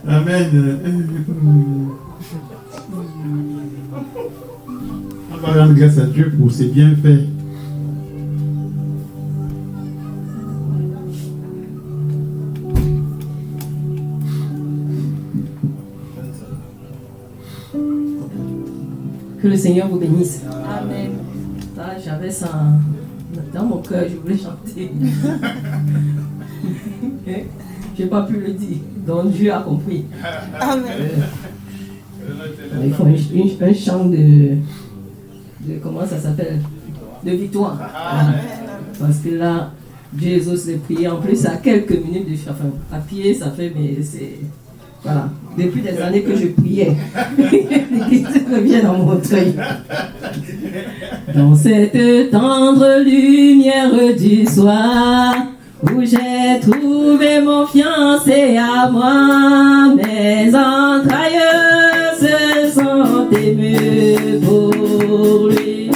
Amen. On va rendre grâce à Dieu pour ses bienfaits. Que le Seigneur vous bénisse. Amen. Ça, j'avais ça dans mon cœur, je voulais chanter. Je n'ai pas pu le dire, donc Dieu a compris. Amen. Il faut un chant de comment ça s'appelle? De victoire. Amen. Parce que là, Dieu exauce les prières. En plus, à quelques minutes de enfin, à pied, ça fait, mais c'est. Voilà. Depuis des années que je priais, Christ revient dans mon œil. Dans cette tendre lumière du soir, où j'ai trouvé mon fiancé à moi, mes entrailles se sont émues pour lui.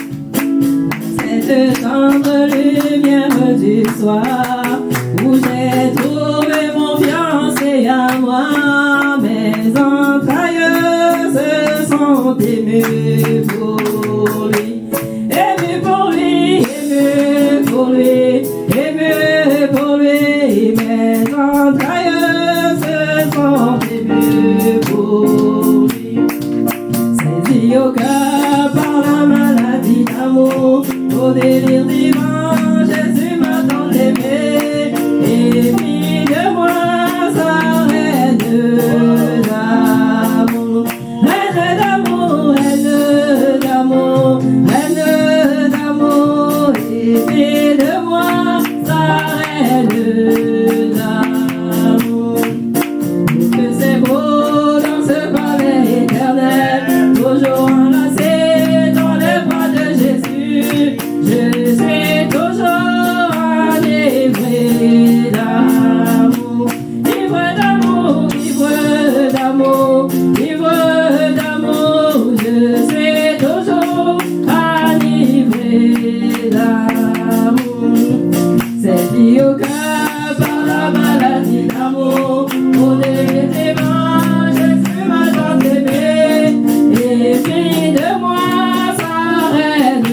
Cette tendre lumière du soir, où j'ai trouvé mon fiancé à moi, mes entrailles se sont émues pour lui. Émues pour lui, émues pour lui, émues pour lui, mes entrailles se sont émues pour lui. Saisi au cœur par la maladie d'amour, au délire divin, Jésus m'a tant aimé, et fit de moi sa reine d'amour. Reine d'amour, reine d'amour, reine d'amour, et fit de moi sa reine d'amour. Que c'est beau dans ce palais éternel, toujours enlacé dans les bras de Jésus. Je suis toujours enivré d'amour, ivre d'amour, ivre d'amour, ivre d'amour. Je suis toujours enivré d'amour. C'est lié au cœur par la maladie d'amour. Au délire des mains, Jésus m'a tant aimé, et fit de moi sa reine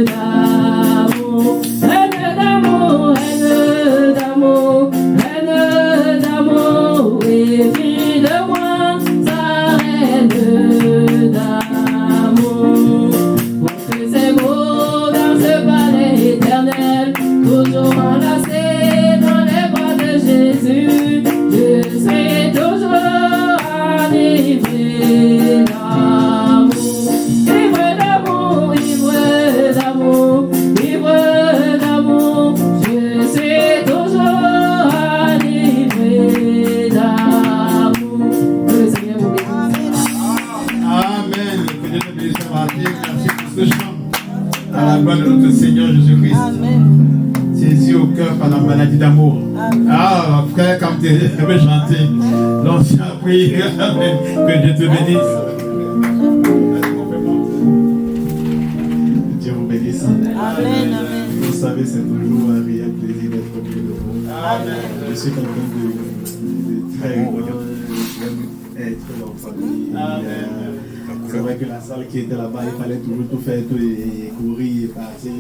d'amour. Reine d'amour, reine d'amour, reine d'amour, et fit de moi sa reine d'amour. Oh, que c'est beau dans ce palais éternel, toujours enlacé dans les bras de Jésus. Je suis toujours enivré d'amour, ivre d'amour, ivre d'amour, ivre d'amour. Je suis toujours enivré d'amour. Que le Seigneur vous bénisse. Amen. Que Dieu te bénisse, Martin. Merci pour ce chant. À la gloire de notre Seigneur Jésus-Christ. Amen. Saisi au cœur par la maladie d'amour. Ah, frère, quand tu veux chanter, l'ancien prie. Amen. Que Dieu te bénisse. Dieu vous bénisse. Amen. Vous savez, c'est toujours un réel plaisir d'être au milieu de vous. Amen. Je suis quelqu'un de très rigoureux. J'aime être en famille. C'est vrai que la salle qui était là-bas, il fallait toujours tout faire et courir et partir.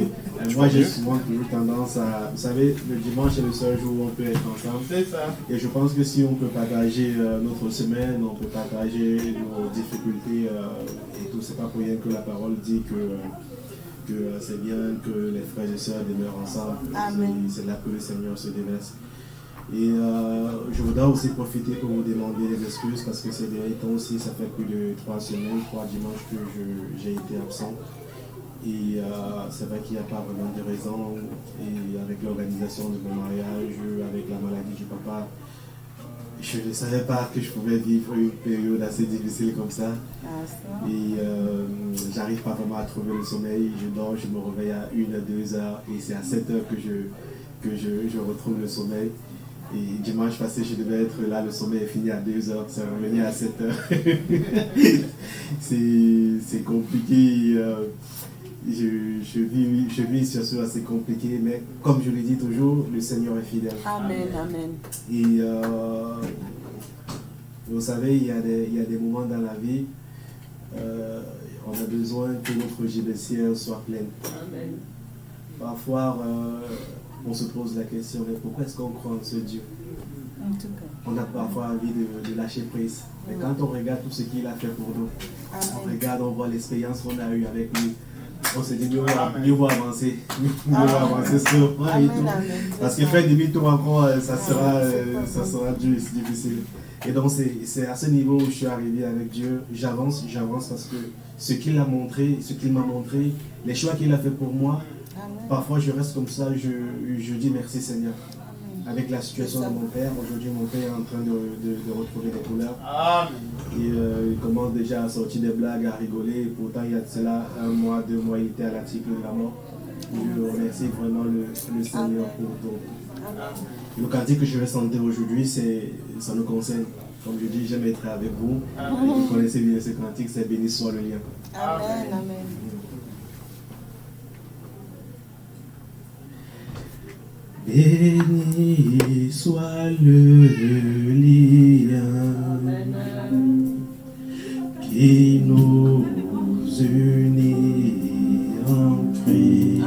Moi, j'ai souvent toujours tendance à... Vous savez, le dimanche est le seul jour où on peut être ensemble. C'est ça. Et je pense que si on peut partager notre semaine, on peut partager nos difficultés et tout. C'est pas pour rien que la parole dit que c'est bien que les frères et sœurs demeurent ensemble. Amen. C'est là que le Seigneur se déverse. Et je voudrais aussi profiter pour vous demander des excuses parce que ces derniers temps aussi, ça fait plus de 3 semaines, 3 dimanches que j'ai été absent. Et c'est vrai qu'il n'y a pas vraiment de raison. Et avec l'organisation de mon mariage, avec la maladie du papa, je ne savais pas que je pouvais vivre une période assez difficile comme ça. Et j'arrive pas vraiment à trouver le sommeil. Je dors, je me réveille à 1 à 2 heures et c'est à 7 heures que je retrouve le sommeil. Et dimanche passé, je devais être là, le sommeil est fini à 2 heures, c'est revenu à 7 heures. c'est compliqué. Je vis une situation assez compliquée, mais comme je le dis toujours, le Seigneur est fidèle. Amen, amen. Et Vous savez, il y a des moments dans la vie, on a besoin que notre gibecière soit pleine. Amen. Parfois, on se pose la question, mais pourquoi est-ce qu'on croit en ce Dieu? En tout cas. On a parfois envie de lâcher prise. Mais quand on regarde tout ce qu'il a fait pour nous, on regarde, on voit l'expérience qu'on a eue avec lui, on se dit, mieux vaut avancer. Mieux vaut avancer sur le point et tout. Parce que faire demi-tour encore, ça sera dur, c'est difficile. Et donc, c'est à ce niveau où je suis arrivé avec Dieu. J'avance parce que ce qu'il m'a montré, les choix qu'il a fait pour moi, parfois je reste comme ça, je dis merci Seigneur. Avec la situation de mon père, aujourd'hui mon père est en train de retrouver des couleurs. Et il commence déjà à sortir des blagues, à rigoler. Et pourtant, il y a de cela 1 mois, 2 mois, il était à l'article de la mort. Je remercie vraiment le Seigneur pour tout. Le cantique que je vais chanter aujourd'hui, ça nous concerne. Comme je dis, j'aime être avec vous. Vous connaissez bien ce cantique, c'est béni soit le lien. Amen, amen. Béni soit le lien qui nous unit en Christ.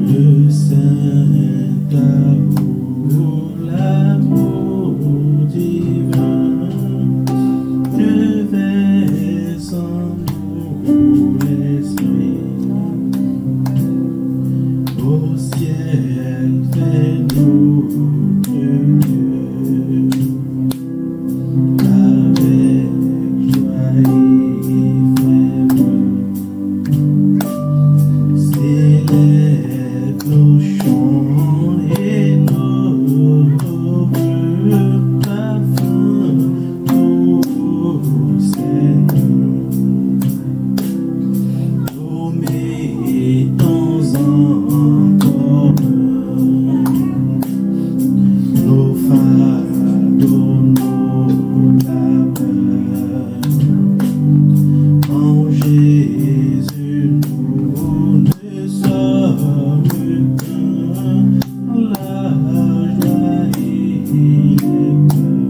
Le Saint-Amour, l'amour divin, ne verse en nous l'esprit. Au ciel, fais notre Dieu, avec joie et ferveur. S'élève nos chants et nos vœux, parfum au Seigneur. Nous mettons encore nos fardeaux, nos labeurs. En Jésus, nous ne sommes qu'un, la joie et les peurs.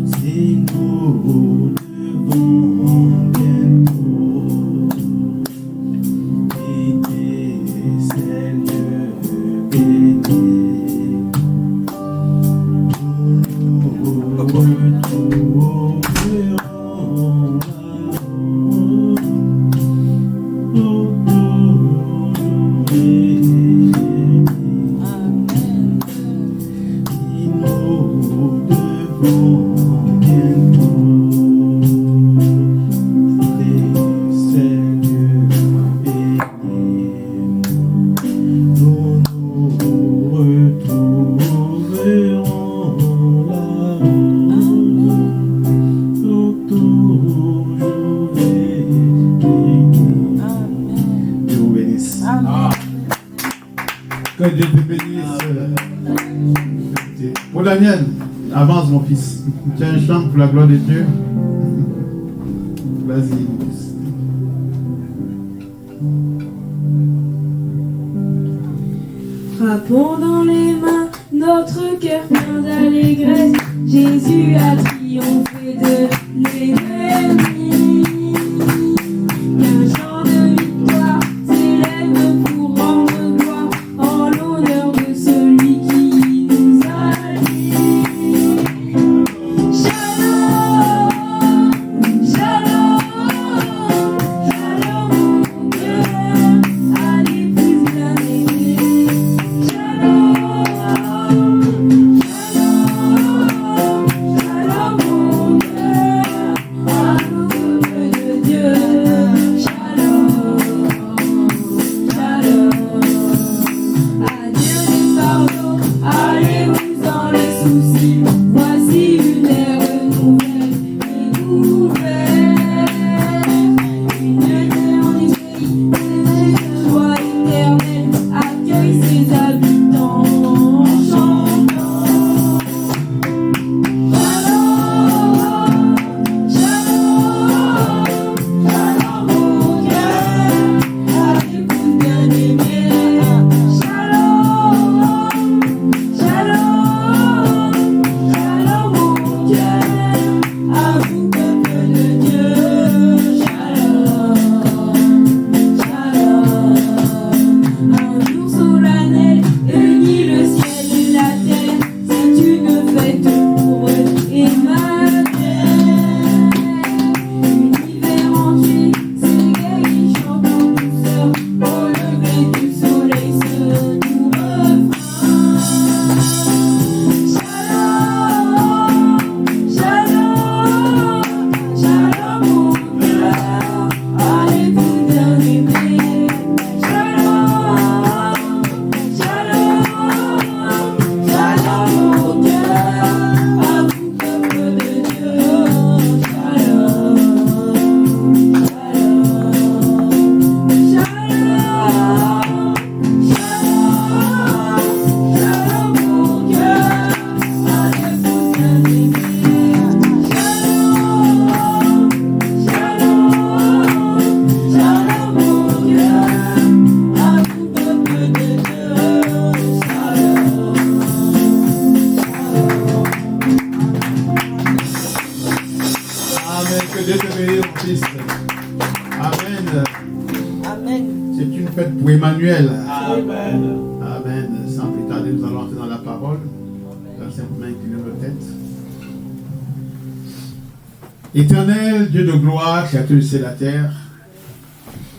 Si nous devons bientôt quitter ces lieux bénis, nous retrouverons Que Dieu te bénisse. Pour Daniel, avance mon fils. Tu as un chant pour la gloire de Dieu. Vas-y mon fils. Frappons dans les mains, notre cœur plein d'allégresse. Jésus a triomphé de l'ennemi. Qu'un chant de victoire s'élève pour rendre gloire en l'honneur de celui qui nous a liés. Shalom, shalom, shalom mon cœur à l'épouse bien-aimée. Shalom, shalom, shalom mon cœur ou Emmanuel. Amen. Amen. Sans plus tarder, nous allons entrer dans la parole. Dans simplement incliner nos têtes. Éternel Dieu de gloire, créateur du ciel et de la terre,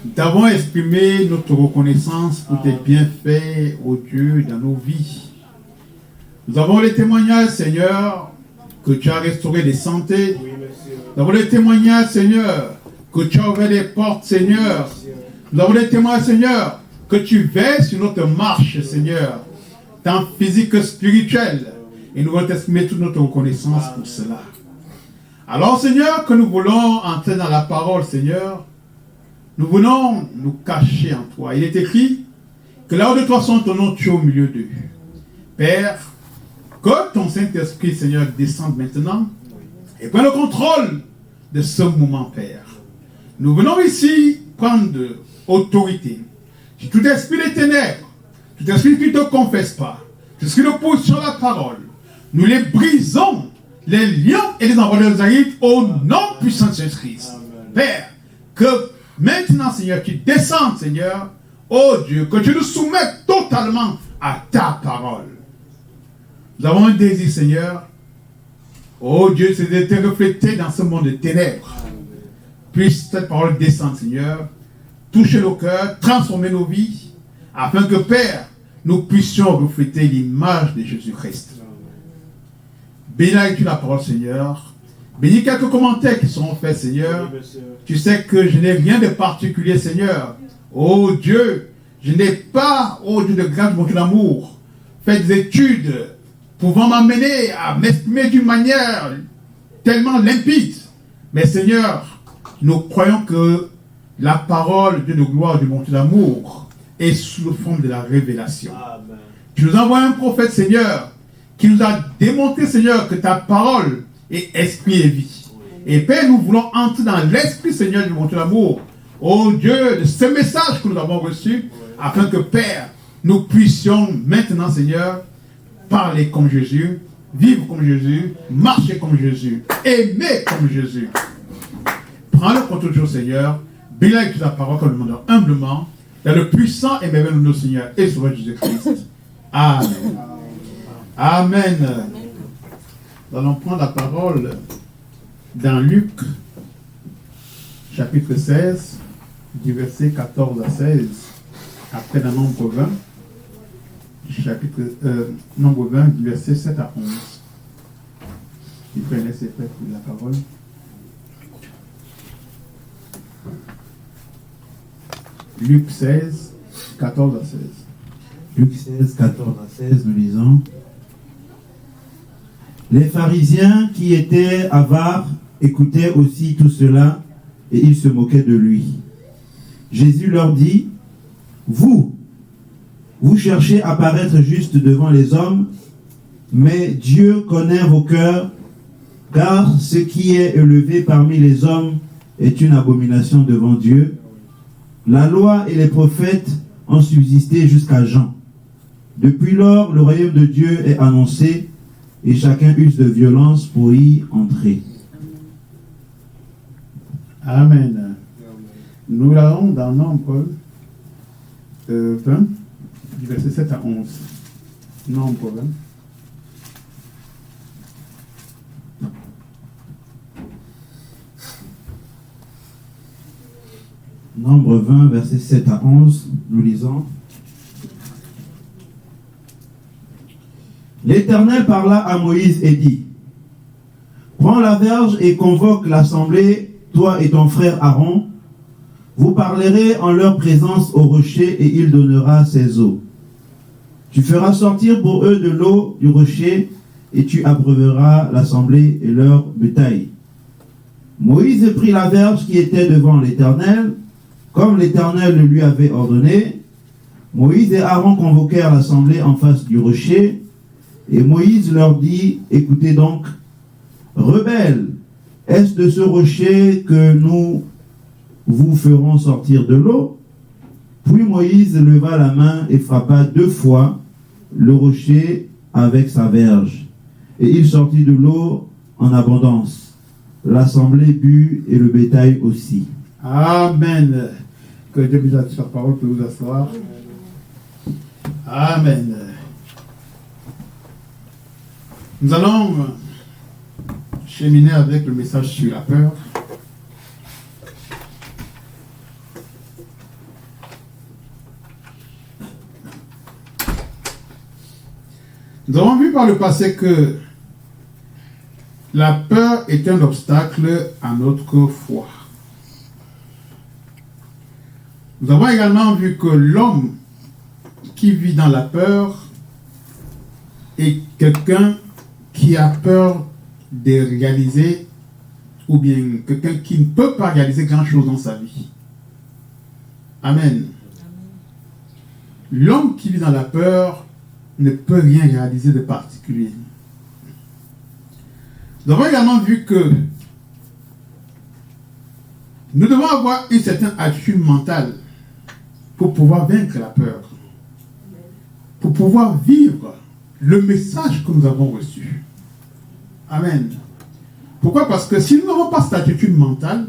nous t'avons exprimé notre reconnaissance pour tes bienfaits, ô Dieu, dans nos vies. Nous avons les témoignages, Seigneur, que tu as restauré des santé. Nous avons les témoignages, Seigneur, que tu as ouvert les portes, Seigneur. Nous avons les témoignages, Seigneur, que tu veilles sur notre marche, Seigneur, tant physique que spirituelle. Et nous voulons t'exprimer toute notre reconnaissance pour cela. Alors, Seigneur, que nous voulons entrer dans la parole, Seigneur, nous voulons nous cacher en toi. Il est écrit que là où de toi sont ton nom, tu es au milieu d'eux. Père, que ton Saint-Esprit, Seigneur, descende maintenant et prenne le contrôle de ce moment, Père. Nous venons ici prendre autorité sur tout esprit des ténèbres, tout esprit qui ne te confesse pas, tout ce qui nous pousse sur la parole. Nous les brisons, les lions et les envoyés de Zaïd, au nom puissant de Jésus-Christ. Père, que maintenant, Seigneur, tu descendes, Seigneur, oh Dieu, que tu nous soumettes totalement à ta parole. Nous avons un désir, Seigneur, oh Dieu, c'est d'être reflété dans ce monde de ténèbres. Puisse cette parole descendre, Seigneur, toucher nos cœurs, transformer nos vies, afin que, Père, nous puissions refléter l'image de Jésus-Christ. Bénis la parole, Seigneur. Bénis quelques commentaires qui seront faits, Seigneur. Tu sais que je n'ai rien de particulier, Seigneur. Oh Dieu, je n'ai pas, oh Dieu de grâce, mon Dieu d'amour, fait des études pouvant m'amener à m'exprimer d'une manière tellement limpide. Mais Seigneur, nous croyons que la parole de Dieu de gloire, du mon Dieu d'amour, est sous la forme de la révélation. Amen. Tu nous envoies un prophète, Seigneur, qui nous a démontré, Seigneur, que ta parole est esprit et vie. Et Père, nous voulons entrer dans l'esprit, Seigneur, du mon Dieu d'amour, ô Dieu, de ce message que nous avons reçu, afin que, Père, nous puissions maintenant, Seigneur, parler comme Jésus, vivre comme Jésus, marcher comme Jésus, aimer comme Jésus. Prends le contrôle de Seigneur, bénis avec ta parole comme nous demandons humblement, dans le puissant et merveilleux nom de notre Seigneur et Sauveur Jésus-Christ. Amen. Amen. Nous allons prendre la parole dans Luc, chapitre 16, du verset 14 à 16, après le nombre 20, chapitre nombre 20, du verset 7 à 11. Il peut laisser faire la parole. Luc 16, 14 à 16. Luc 16, 14 à 16, nous lisons. Les pharisiens qui étaient avares écoutaient aussi tout cela et ils se moquaient de lui. Jésus leur dit, vous cherchez à paraître juste devant les hommes, mais Dieu connaît vos cœurs, car ce qui est élevé parmi les hommes est une abomination devant Dieu. La loi et les prophètes ont subsisté jusqu'à Jean. Depuis lors, le royaume de Dieu est annoncé et chacun use de violence pour y entrer. Amen. Nous allons dans Nombre 20, du verset 7 à 11. Nombre 20. Nombre 20, versets 7 à 11, nous lisons. L'Éternel parla à Moïse et dit, prends la verge et convoque l'assemblée, toi et ton frère Aaron. Vous parlerez en leur présence au rocher et il donnera ses eaux. Tu feras sortir pour eux de l'eau du rocher et tu abreuveras l'assemblée et leur bétail. Moïse prit la verge qui était devant l'Éternel, comme l'Éternel le lui avait ordonné. Moïse et Aaron convoquèrent l'assemblée en face du rocher, et Moïse leur dit, écoutez donc, rebelles, est-ce de ce rocher que nous vous ferons sortir de l'eau? Puis Moïse leva la main et frappa 2 fois le rocher avec sa verge, et il sortit de l'eau en abondance. L'assemblée but et le bétail aussi. Amen. Que Dieu bénisse sa parole pour vous asseoir. Amen. Nous allons cheminer avec le message sur la peur. Nous avons vu par le passé que la peur est un obstacle à notre foi. Nous avons également vu que l'homme qui vit dans la peur est quelqu'un qui a peur de réaliser, ou bien quelqu'un qui ne peut pas réaliser grand-chose dans sa vie. Amen. L'homme qui vit dans la peur ne peut rien réaliser de particulier. Nous avons également vu que nous devons avoir une certaine attitude mentale pour pouvoir vaincre la peur, pour pouvoir vivre le message que nous avons reçu. Amen. Pourquoi? Parce que si nous n'avons pas cette attitude mentale,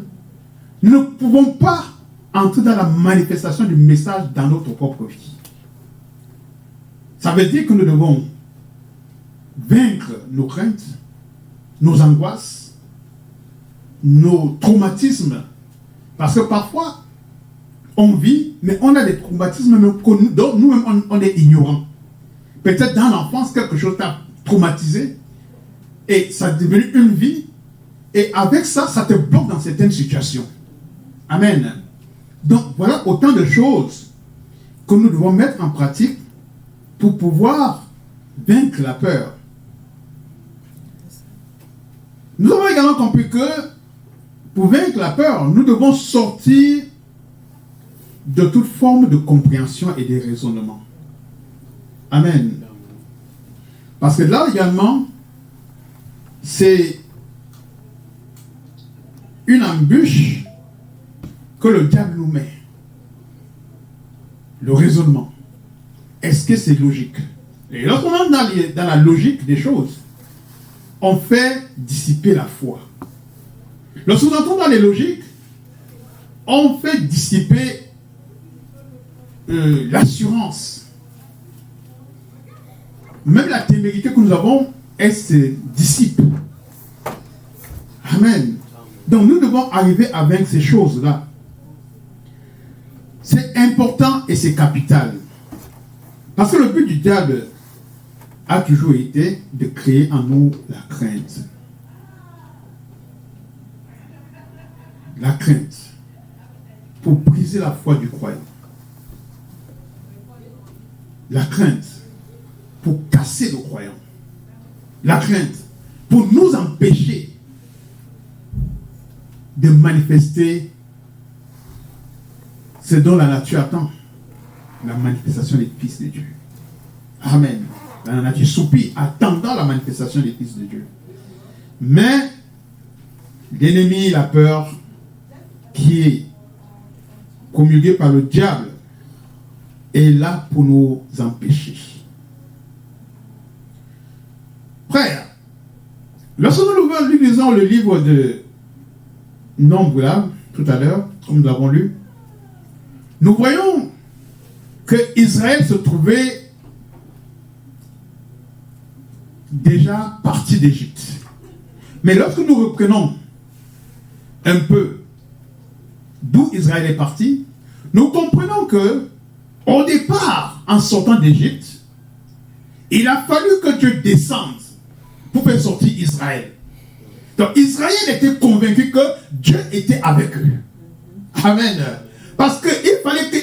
nous ne pouvons pas entrer dans la manifestation du message dans notre propre vie. Ça veut dire que nous devons vaincre nos craintes, nos angoisses, nos traumatismes. Parce que parfois, on vit, mais on a des traumatismes dont nous-mêmes on est ignorants. Peut-être dans l'enfance, quelque chose t'a traumatisé et ça devenu une vie. Et avec ça, ça te bloque dans certaines situations. Amen. Donc voilà autant de choses que nous devons mettre en pratique pour pouvoir vaincre la peur. Nous avons également compris que pour vaincre la peur, nous devons sortir de toute forme de compréhension et de raisonnement. Amen. Parce que là également, c'est une embûche que le diable nous met. Le raisonnement. Est-ce que c'est logique? Et lorsqu'on entre dans la logique des choses, on fait dissiper la foi. Lorsqu'on entre dans les logiques, on fait dissiper l'assurance. Même la témérité que nous avons, elle se dissipe. Amen. Donc nous devons arriver à vaincre ces choses-là. C'est important et c'est capital. Parce que le but du diable a toujours été de créer en nous la crainte. La crainte. Pour briser la foi du croyant. La crainte. Pour casser le croyant. La crainte. Pour nous empêcher de manifester ce dont la nature attend. La manifestation des fils de Dieu. Amen. La nature soupire, attendant la manifestation des fils de Dieu. Mais l'ennemi, la peur, qui est communiquée par le diable, est là pour nous empêcher. Frère, lorsque nous lisons le livre de Nombre là, tout à l'heure, comme nous l'avons lu, nous voyons que Israël se trouvait déjà parti d'Égypte. Mais lorsque nous reprenons un peu d'où Israël est parti, nous comprenons que au départ, en sortant d'Égypte, il a fallu que Dieu descende pour faire sortir Israël. Donc Israël était convaincu que Dieu était avec eux. Amen. Parce qu'il fallait que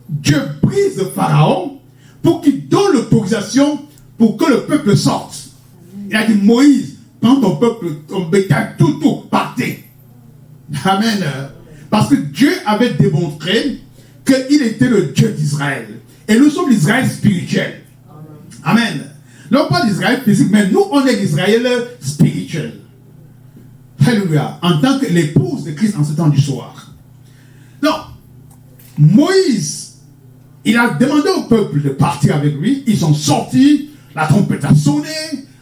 Dieu brise le Pharaon pour qu'il donne l'autorisation pour que le peuple sorte. Il a dit, Moïse, prends ton peuple, ton bétail, tout, partez. Amen. Parce que Dieu avait démontré qu'il était le Dieu d'Israël. Et nous sommes l'Israël spirituel. Amen. Non pas l'Israël physique, mais nous, on est l'Israël spirituel. Alléluia. En tant que l'épouse de Christ en ce temps du soir. Donc, Moïse, il a demandé au peuple de partir avec lui. Ils sont sortis, la trompette a sonné,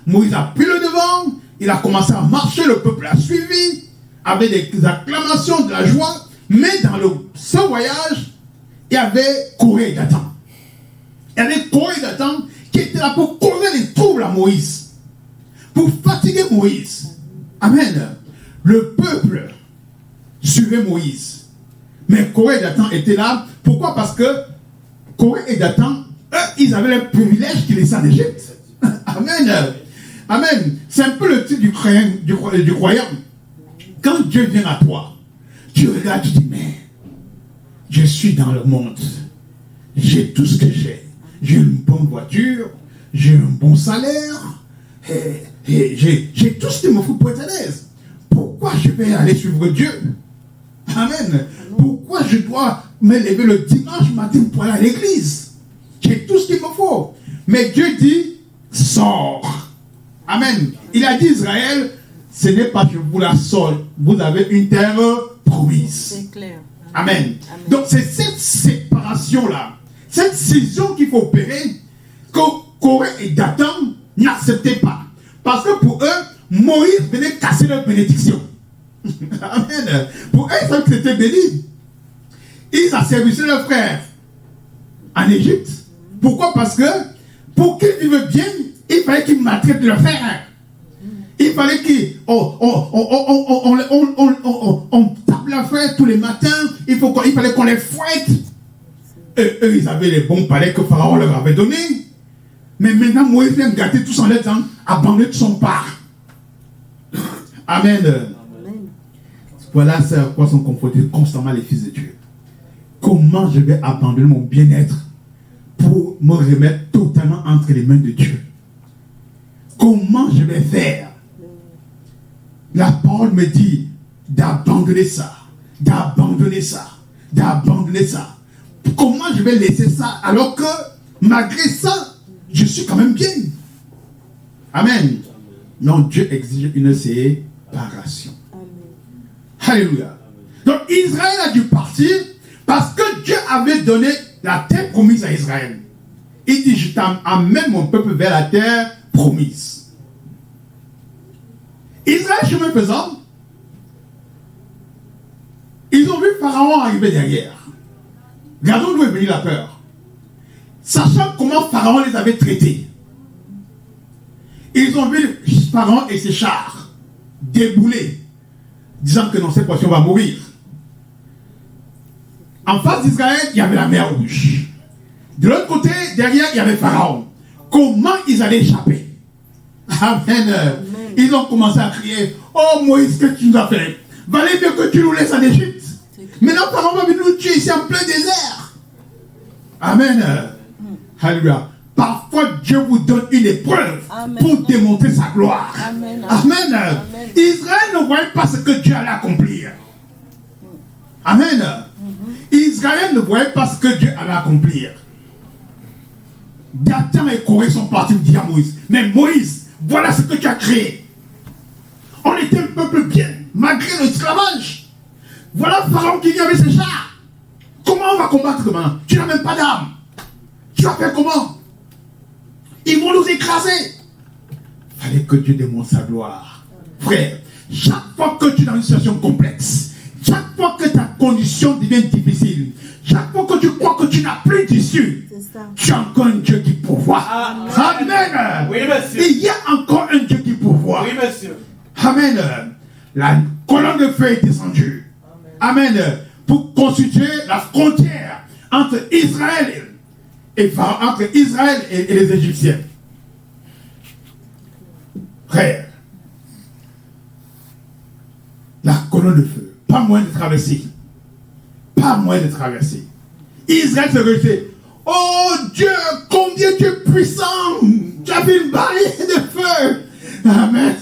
Moïse a pris le devant, il a commencé à marcher, le peuple a suivi, avec des acclamations, de la joie. Mais dans ce voyage, il y avait Corée et Dathan. Il y avait Corée et Dathan qui étaient là pour causer les troubles à Moïse, pour fatiguer Moïse. Amen. Le peuple suivait Moïse. Mais Corée et Dathan étaient là. Pourquoi? Parce que Corée et Dathan, eux, ils avaient le privilège qui laissait en Égypte. Amen. Amen. C'est un peu le titre du croyant. Quand Dieu vient à toi, tu regardes, tu dis, mais je suis dans le monde. J'ai tout ce que j'ai. J'ai une bonne voiture, j'ai un bon salaire, et j'ai tout ce qu'il me faut pour être à l'aise. Pourquoi je vais aller suivre Dieu? Amen. Pourquoi je dois me lever le dimanche matin pour aller à l'église? J'ai tout ce qu'il me faut. Mais Dieu dit, sors. Amen. Il a dit Israël, ce n'est pas que vous la sortez. Vous avez une terre promise. C'est clair. Amen. Amen. Donc c'est cette séparation-là, cette scission qu'il faut opérer, que Corée et Dathan n'acceptaient pas. Parce que pour eux, Moïse venait casser leur bénédiction. Amen. Pour eux, ils savaient que c'était béni. Ils asservissaient leurs frères en Égypte. Pourquoi? Parce que pour qu'ils vivent bien, il fallait qu'ils maltraitent leurs frères. Il fallait on tape la frère tous les matins. Il fallait qu'on les fouette. Eux, ils avaient les bons palais que Pharaon leur avait donnés. Mais maintenant, Moïse vient gâter tout en leur disant, abandonner tout son part. Amen. Voilà c'est à quoi sont confrontés constamment les fils de Dieu. Comment je vais abandonner mon bien-être pour me remettre totalement entre les mains de Dieu? Comment je vais faire? La parole me dit d'abandonner ça, d'abandonner ça, d'abandonner ça. Comment je vais laisser ça alors que malgré ça, je suis quand même bien? Amen. Non, Dieu exige une séparation. Alléluia. Donc Israël a dû partir parce que Dieu avait donné la terre promise à Israël. Il dit, je t'amène mon peuple vers la terre promise. Israël, chemin faisant, ils ont vu Pharaon arriver derrière. Regardons d'où est venue la peur. Sachant comment Pharaon les avait traités. Ils ont vu Pharaon et ses chars débouler, disant que non, cette portion va mourir. En face d'Israël, il y avait la mer Rouge. De l'autre côté, derrière, il y avait Pharaon. Comment ils allaient échapper? Amen. Ils ont commencé à crier, oh Moïse, qu'est-ce que tu nous as fait? Valait mieux que tu nous laisses en Égypte. Maintenant, Pharaon va venir nous tuer ici en plein désert. Amen. Alléluia. Parfois, Dieu vous donne une épreuve pour démontrer sa gloire. Amen. Amen. Amen. Israël ne voyait pas ce que Dieu allait accomplir. Amen. Israël ne voyait pas ce que Dieu allait accomplir. Dathan et Corée sont partis dire à Moïse, mais Moïse, voilà ce que tu as créé. On était un peuple bien, malgré l'esclavage. Voilà Pharaon qui vient avec ses chars. Comment on va combattre maintenant? Tu n'as même pas d'armes. Tu vas faire comment? Ils vont nous écraser. Il fallait que Dieu démontre sa gloire. Frère, chaque fois que tu es dans une situation complexe, chaque fois que ta condition devient difficile, chaque fois que tu crois que tu n'as plus d'issue, tu as encore un Dieu qui pourvoit. Amen. Amen. Oui, monsieur. Il y a encore un Dieu qui pourvoit. Oui, monsieur. Amen. La colonne de feu est descendue. Amen. Pour constituer la frontière entre Israël et les Égyptiens. Frère, la colonne de feu, pas moyen de traverser. Pas moyen de traverser. Israël se réjouit. Oh Dieu, combien tu es puissant! Tu as fait une barrière de feu! Amen.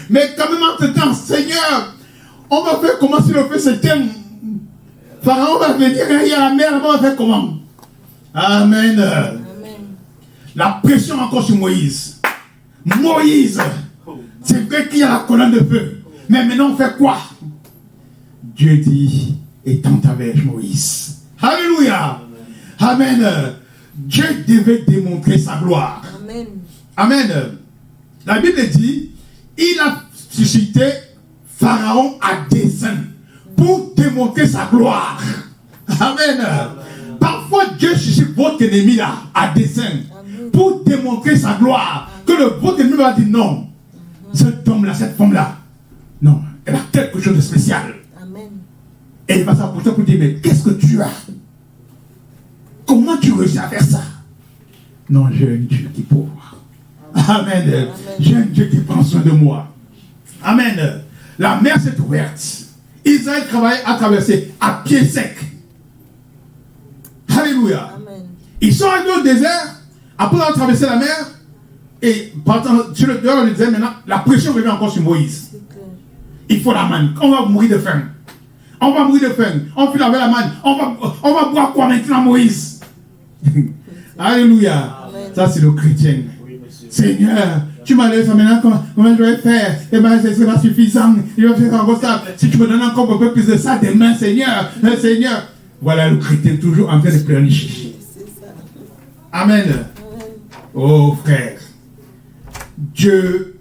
Mais quand même en ce temps, Seigneur, on va faire comment si le feu s'éteint? Pharaon va venir, il y a la mer, on va faire comment? Amen. Amen. La pression encore sur Moïse. Moïse, c'est vrai qu'il y a la colonne de feu. Mais maintenant on fait quoi? Dieu dit, étends ta verge, Moïse. Alléluia. Amen. Dieu devait démontrer sa gloire. Amen. Amen. La Bible dit, il a suscité Pharaon à dessein pour démontrer sa gloire. Amen. Parfois, Dieu suscite votre ennemi là, à dessein, pour démontrer sa gloire. Que votre ennemi va dire non. Cet homme-là, cette femme-là, non, elle a quelque chose de spécial. Amen. Et il va s'approcher pour dire, mais qu'est-ce que tu as? Comment tu réussis à faire ça? Non, j'ai un Dieu qui pourvoit. Amen. J'ai un Dieu qui prend soin de moi. Amen. La mer s'est ouverte. Israël a traversé à pied sec. Alléluia. Amen. Ils sont arrivés au désert, après avoir traversé la mer, et partant sur le dehors du désert, maintenant, la pression revient encore sur Moïse. C'est clair. Il faut la manne. On va mourir de faim. On va mourir de faim. On finit avec la manne. On va boire quoi maintenant, Moïse? Alléluia. Amen. Ça, c'est le chrétien. Seigneur, tu m'as laissé maintenant, comment je vais faire? Eh bien, c'est pas suffisant. Il va faire encore ça. Si tu me donnes encore un peu plus de ça demain, Seigneur, Seigneur. Voilà le chrétien toujours en train de pleurnicher. C'est ça. Amen. Oh frère, Dieu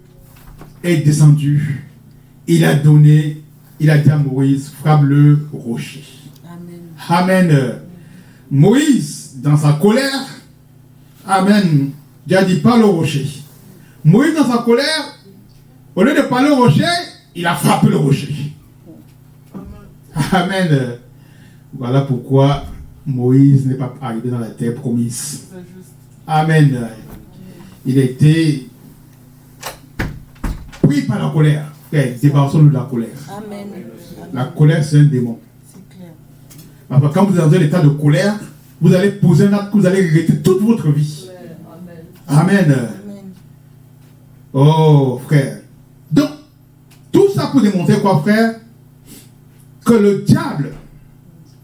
est descendu. Il a donné, il a dit à Moïse, frappe le rocher. Amen. Amen. Moïse, dans sa colère, amen, Dieu a dit, parle au rocher. Moïse, dans sa colère, au lieu de parler au rocher, il a frappé le rocher. Amen. Voilà pourquoi Moïse n'est pas arrivé dans la terre promise. Amen. Il a été pris par la colère. Débarrassons-nous de la colère. Amen. La colère, c'est un démon. C'est clair. Parce que quand vous êtes dans un état de colère, vous allez poser un acte que vous allez regretter toute votre vie. Amen. Amen. Oh, frère. Donc, tout ça pour démontrer quoi, frère? Que le diable,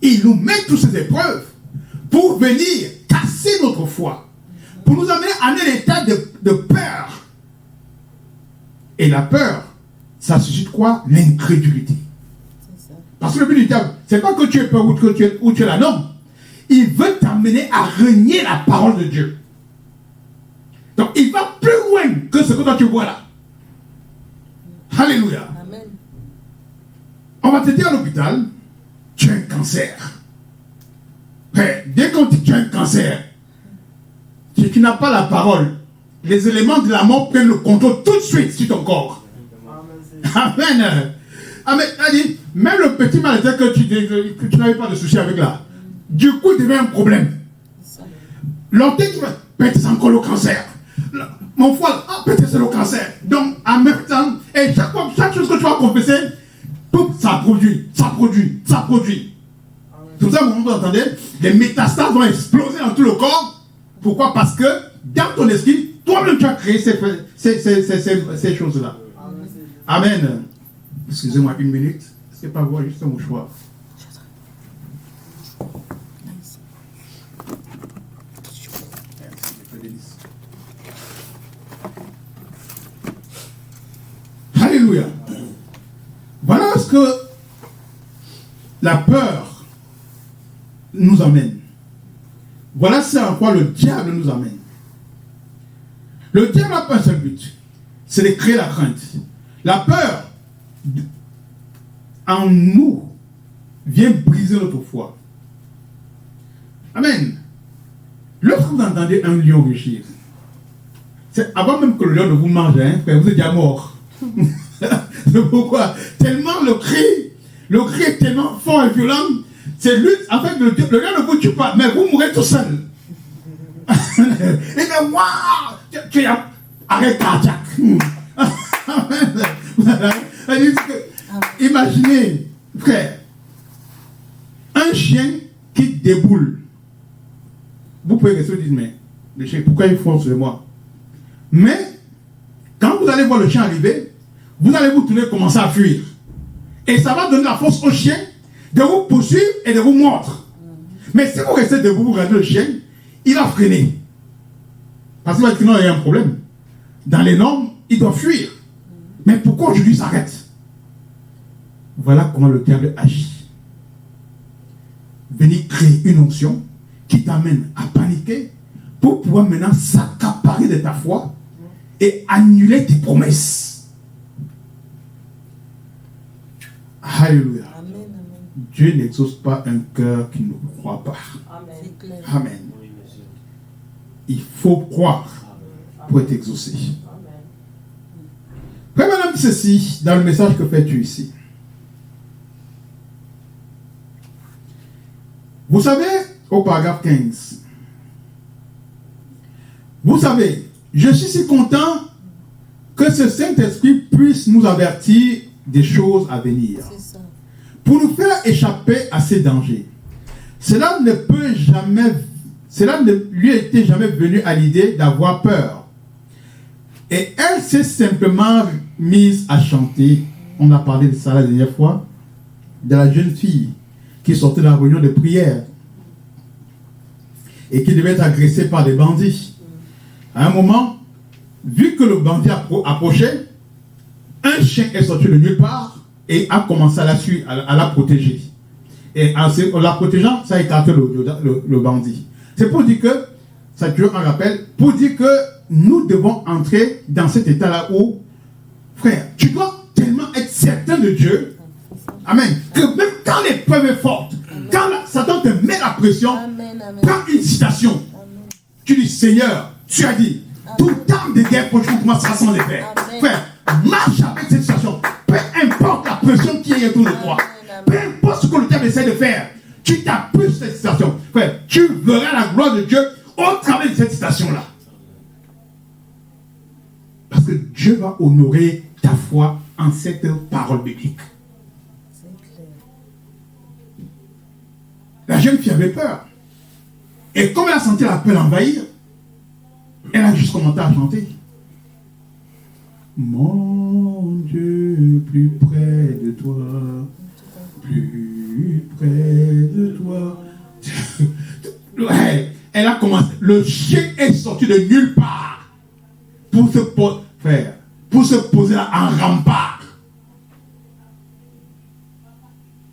il nous met toutes ces épreuves pour venir casser notre foi. Pour nous amener à un état de peur. Et la peur, ça suscite quoi? L'incrédulité. C'est ça. Parce que le but du diable, c'est pas que tu aies peur ou que tu es là, non. Il veut t'amener à renier la parole de Dieu. Donc, il va plus loin que ce que toi tu vois là. Alléluia. Amen. On va te dire à l'hôpital, tu as un cancer. Mais dès qu'on dit que tu as un cancer, si tu n'as pas la parole, les éléments de la mort prennent le contrôle tout de suite sur ton corps. Amen. Amen. Dit, même le petit maladie que tu n'avais pas de souci avec là, du coup, il devient un problème. L'autre qui va, peut-être c'est encore le cancer. Mon foie, peut-être c'est le cancer. Donc, en même temps, et chaque chose que tu vas confesser, tout ça produit. Tout ça, vous entendez, les métastases vont exploser dans tout le corps. Pourquoi? Parce que dans ton esprit, toi-même tu as créé ces choses-là. Amen. Excusez-moi une minute. C'est pas vrai, juste un mouchoir. Alléluia. Voilà ce que la peur nous amène. Voilà ce à quoi le diable nous amène. Le diable n'a pas un seul but, c'est de créer la crainte. La peur en nous vient briser notre foi. Amen. Lorsque vous entendez un lion rugir, c'est avant même que le lion ne vous mange, vous êtes déjà mort. C'est pourquoi? Tellement le cri est tellement fort et violent, c'est lui, en fait, le lion ne vous tue pas, mais vous mourrez tout seul. Et bien, waouh, tu as arrêt cardiaque. Imaginez, frère, un chien qui déboule. Vous pouvez rester dire, mais le chien, pourquoi il fonce sur moi? Mais, quand vous allez voir le chien arriver, vous allez vous tourner et commencer à fuir. Et ça va donner la force au chien de vous poursuivre et de vous mordre. Mais si vous restez debout, vous regardez le chien, il va freiner. Parce qu'il va dire que non, il y a un problème. Dans les normes, il doit fuir. Mais pourquoi aujourd'hui il s'arrête? Voilà comment le diable agit. Venir créer une onction qui t'amène à paniquer pour pouvoir maintenant s'accaparer de ta foi et annuler tes promesses. Alléluia. Amen. Dieu n'exauce pas un cœur qui ne croit pas. C'est clair. Amen. Il faut croire pour être exaucé. Frère, madame, ceci, dans le message que fais-tu ici? Vous savez, au paragraphe 15, vous savez, je suis si content que ce Saint-Esprit puisse nous avertir des choses à venir, C'est ça. pour nous faire échapper à ces dangers. Cela ne lui était jamais venu à l'idée d'avoir peur. Et elle s'est simplement mise à chanter. On a parlé de ça la dernière fois, de la jeune fille qui sortait de la réunion de prière et qui devait être agressée par des bandits. À un moment, vu que le bandit approchait, un chien est sorti de nulle part et a commencé à la suivre, à la protéger. Et en la protégeant, ça a écarté le bandit. C'est pour dire que, ça tue un rappel, pour dire que nous devons entrer dans cet état-là où, frère, tu dois tellement être certain de Dieu, amen, que même quand l'épreuve est forte, quand Satan te met la pression, Amen, amen. prends une citation. Amen. Tu dis, Seigneur, tu as dit, toute arme de guerre contre moi sera sans effet. Amen. Frère, marche avec cette situation. Peu importe la pression qui est autour de toi. Amen. Peu importe ce que le diable essaie de faire. Tu t'appuies sur cette situation. Frère, tu verras la gloire de Dieu au travers de cette situation-là. Parce que Dieu va honorer ta foi en cette parole biblique. C'est clair. La jeune fille avait peur. Et comme elle a senti la peur l'envahir, elle a juste commencé à chanter. Mon Dieu, plus près de toi, plus près de toi. Ouais, elle a commencé. Le chien est sorti de nulle part pour se poser là en rempart.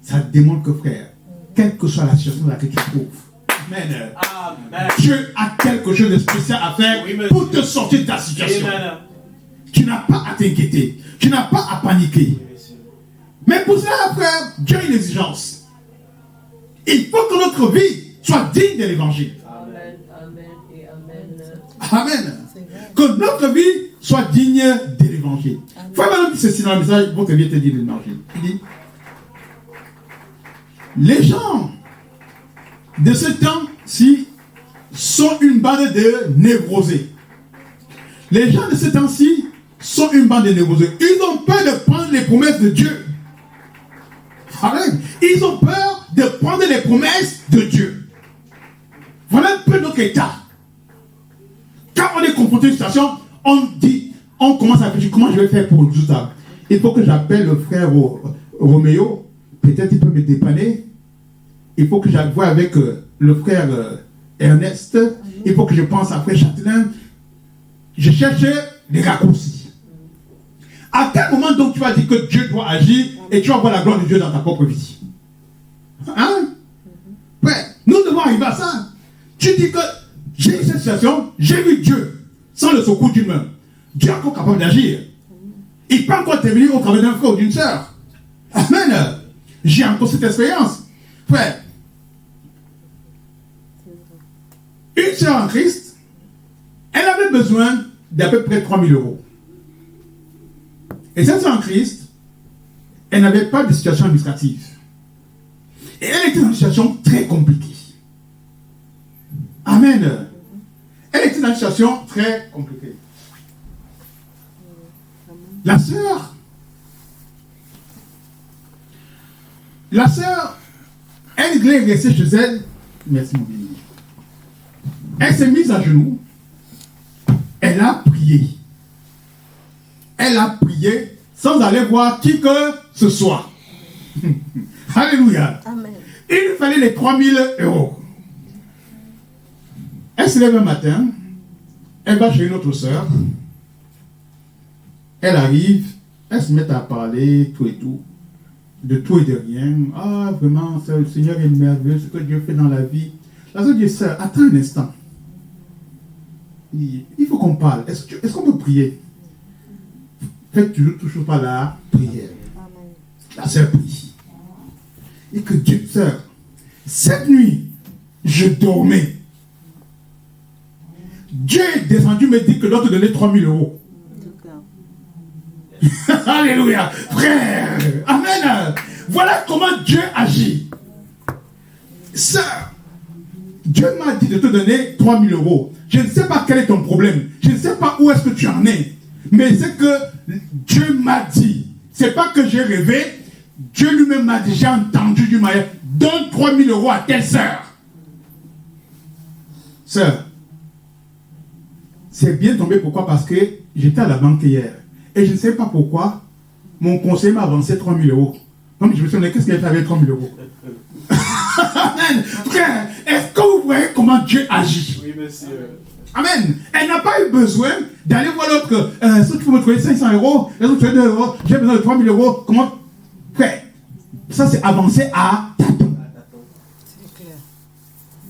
Ça démontre que, frère, quelle que soit la situation dans laquelle tu te trouves, amen. Amen. Dieu a quelque chose de spécial à faire pour te sortir de ta situation. Amen. Tu n'as pas à t'inquiéter. Tu n'as pas à paniquer. Mais pour cela, frère, Dieu a une exigence. Il faut que notre vie soit digne de l'évangile. Amen, amen et amen. Amen. C'est vrai. Que notre vie soit digne de l'évangile. Amen. Frère, madame, dit ceci dans le message, votre vie est digne de l'évangile. Il dit, les gens de ce temps-ci sont une bande de névrosés. Les gens de ce temps-ci sont une bande de névrosés. Ils ont peur de prendre les promesses de Dieu. Amen. Ils ont peur de prendre les promesses de Dieu. Voilà un peu notre état. Quand on est confronté à une situation, on commence à réfléchir comment je vais faire pour tout ça. Il faut que j'appelle le frère Roméo. Peut-être il peut me dépanner. Il faut que j'aille voir avec le frère Ernest. Il faut que je pense à frère Châtelain. Je cherche des raccourcis. À quel moment donc tu vas dire que Dieu doit agir et tu vas voir la gloire de Dieu dans ta propre vie? Hein? Ouais, nous devons arriver à ça. Tu dis que j'ai eu cette situation, j'ai vu Dieu sans le secours d'une main. Dieu est encore capable d'agir. Il peut encore t'aimer au travers d'un frère ou d'une sœur. Amen. J'ai encore cette expérience. Frère, une sœur en Christ, elle avait besoin d'à peu près 3 000 euros. Et cette sœur en Christ, elle n'avait pas de situation administrative. Et elle était dans une situation très compliquée. Amen. Elle était dans une situation très compliquée. La sœur, elle voulait rester chez elle. Merci mon bien. Elle s'est mise à genoux. Elle a prié. Elle a prié sans aller voir qui que ce soit. Alléluia. Amen. Il lui fallait les 3 000 euros. Elle se lève un matin. Elle va chez une autre sœur. Elle arrive. Elle se met à parler tout et tout. De tout et de rien. Ah, vraiment, le Seigneur est merveilleux. Ce que Dieu fait dans la vie. La sœur dit, sœur, attends un instant. Il faut qu'on parle. Est-ce qu'on peut prier? Faites toujours pas la prière. Amen. La sœur prie. Et que Dieu, sœur, cette nuit, je dormais. Dieu est descendu me dit que doit te donner 3 000 euros. Alléluia. Frère. Amen. Voilà comment Dieu agit. Sœur, Dieu m'a dit de te donner 3 000 euros. Je ne sais pas quel est ton problème. Je ne sais pas où est-ce que tu en es. Mais c'est que Dieu m'a dit. C'est pas que j'ai rêvé. Dieu lui-même m'a dit, j'ai entendu du mal. Donne 3 000 euros à telle sœur. Sœur, c'est bien tombé. Pourquoi? Parce que j'étais à la banque hier. Et je ne sais pas pourquoi mon conseiller m'a avancé 3 000 euros. Donc je me suis dit, qu'est-ce qu'il a fait avec 3 000 euros? Amen. Frère, est-ce que vous voyez comment Dieu agit? Oui, monsieur. Amen. Elle n'a pas eu besoin d'aller voir l'autre. Si tu peux me trouver 500 euros, les autres 2 euros, j'ai besoin de 3 000 euros. Comment? Frère, ça c'est avancé à tâtons. C'est clair.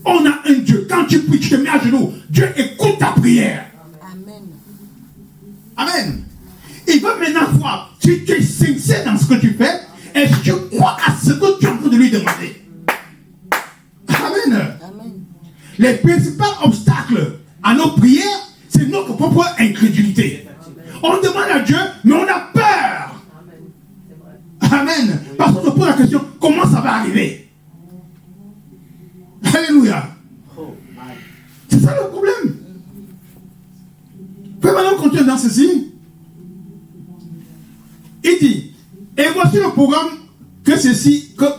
On a un Dieu. Quand tu pries, tu te mets à genoux. Dieu écoute ta prière. Amen. Amen. Il veut maintenant voir si tu es sincère dans ce que tu fais et si tu crois à ce que tu es en train de lui demander. Amen. Amen. Les principaux obstacles à nos prières, c'est notre propre incrédulité. On demande à Dieu, mais on a peur. Amen. Parce qu'on se pose la question, comment ça va arriver? Alléluia. C'est ça le problème. Puis maintenant, on continue dans ceci. Il dit, et voici le programme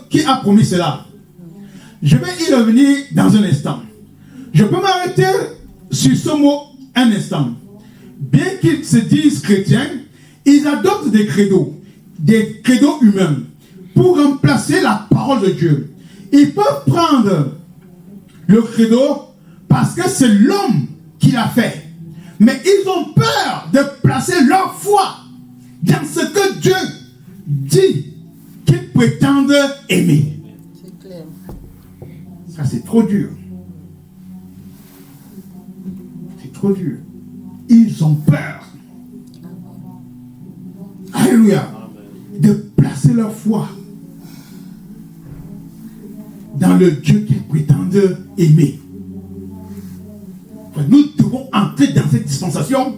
qui a promis cela. Je vais y revenir dans un instant. Je peux m'arrêter sur ce mot un instant. Bien qu'ils se disent chrétiens, ils adoptent des credos humains, pour remplacer la parole de Dieu. Ils peuvent prendre le credo parce que c'est l'homme qui l'a fait. Mais ils ont peur de placer leur foi dans ce que Dieu dit qu'ils prétendent aimer. C'est clair. Ça, c'est trop dur. C'est trop dur. Ils ont peur. Alléluia. De placer leur foi dans le Dieu qu'ils prétendent aimer. Nous devons entrer dans cette dispensation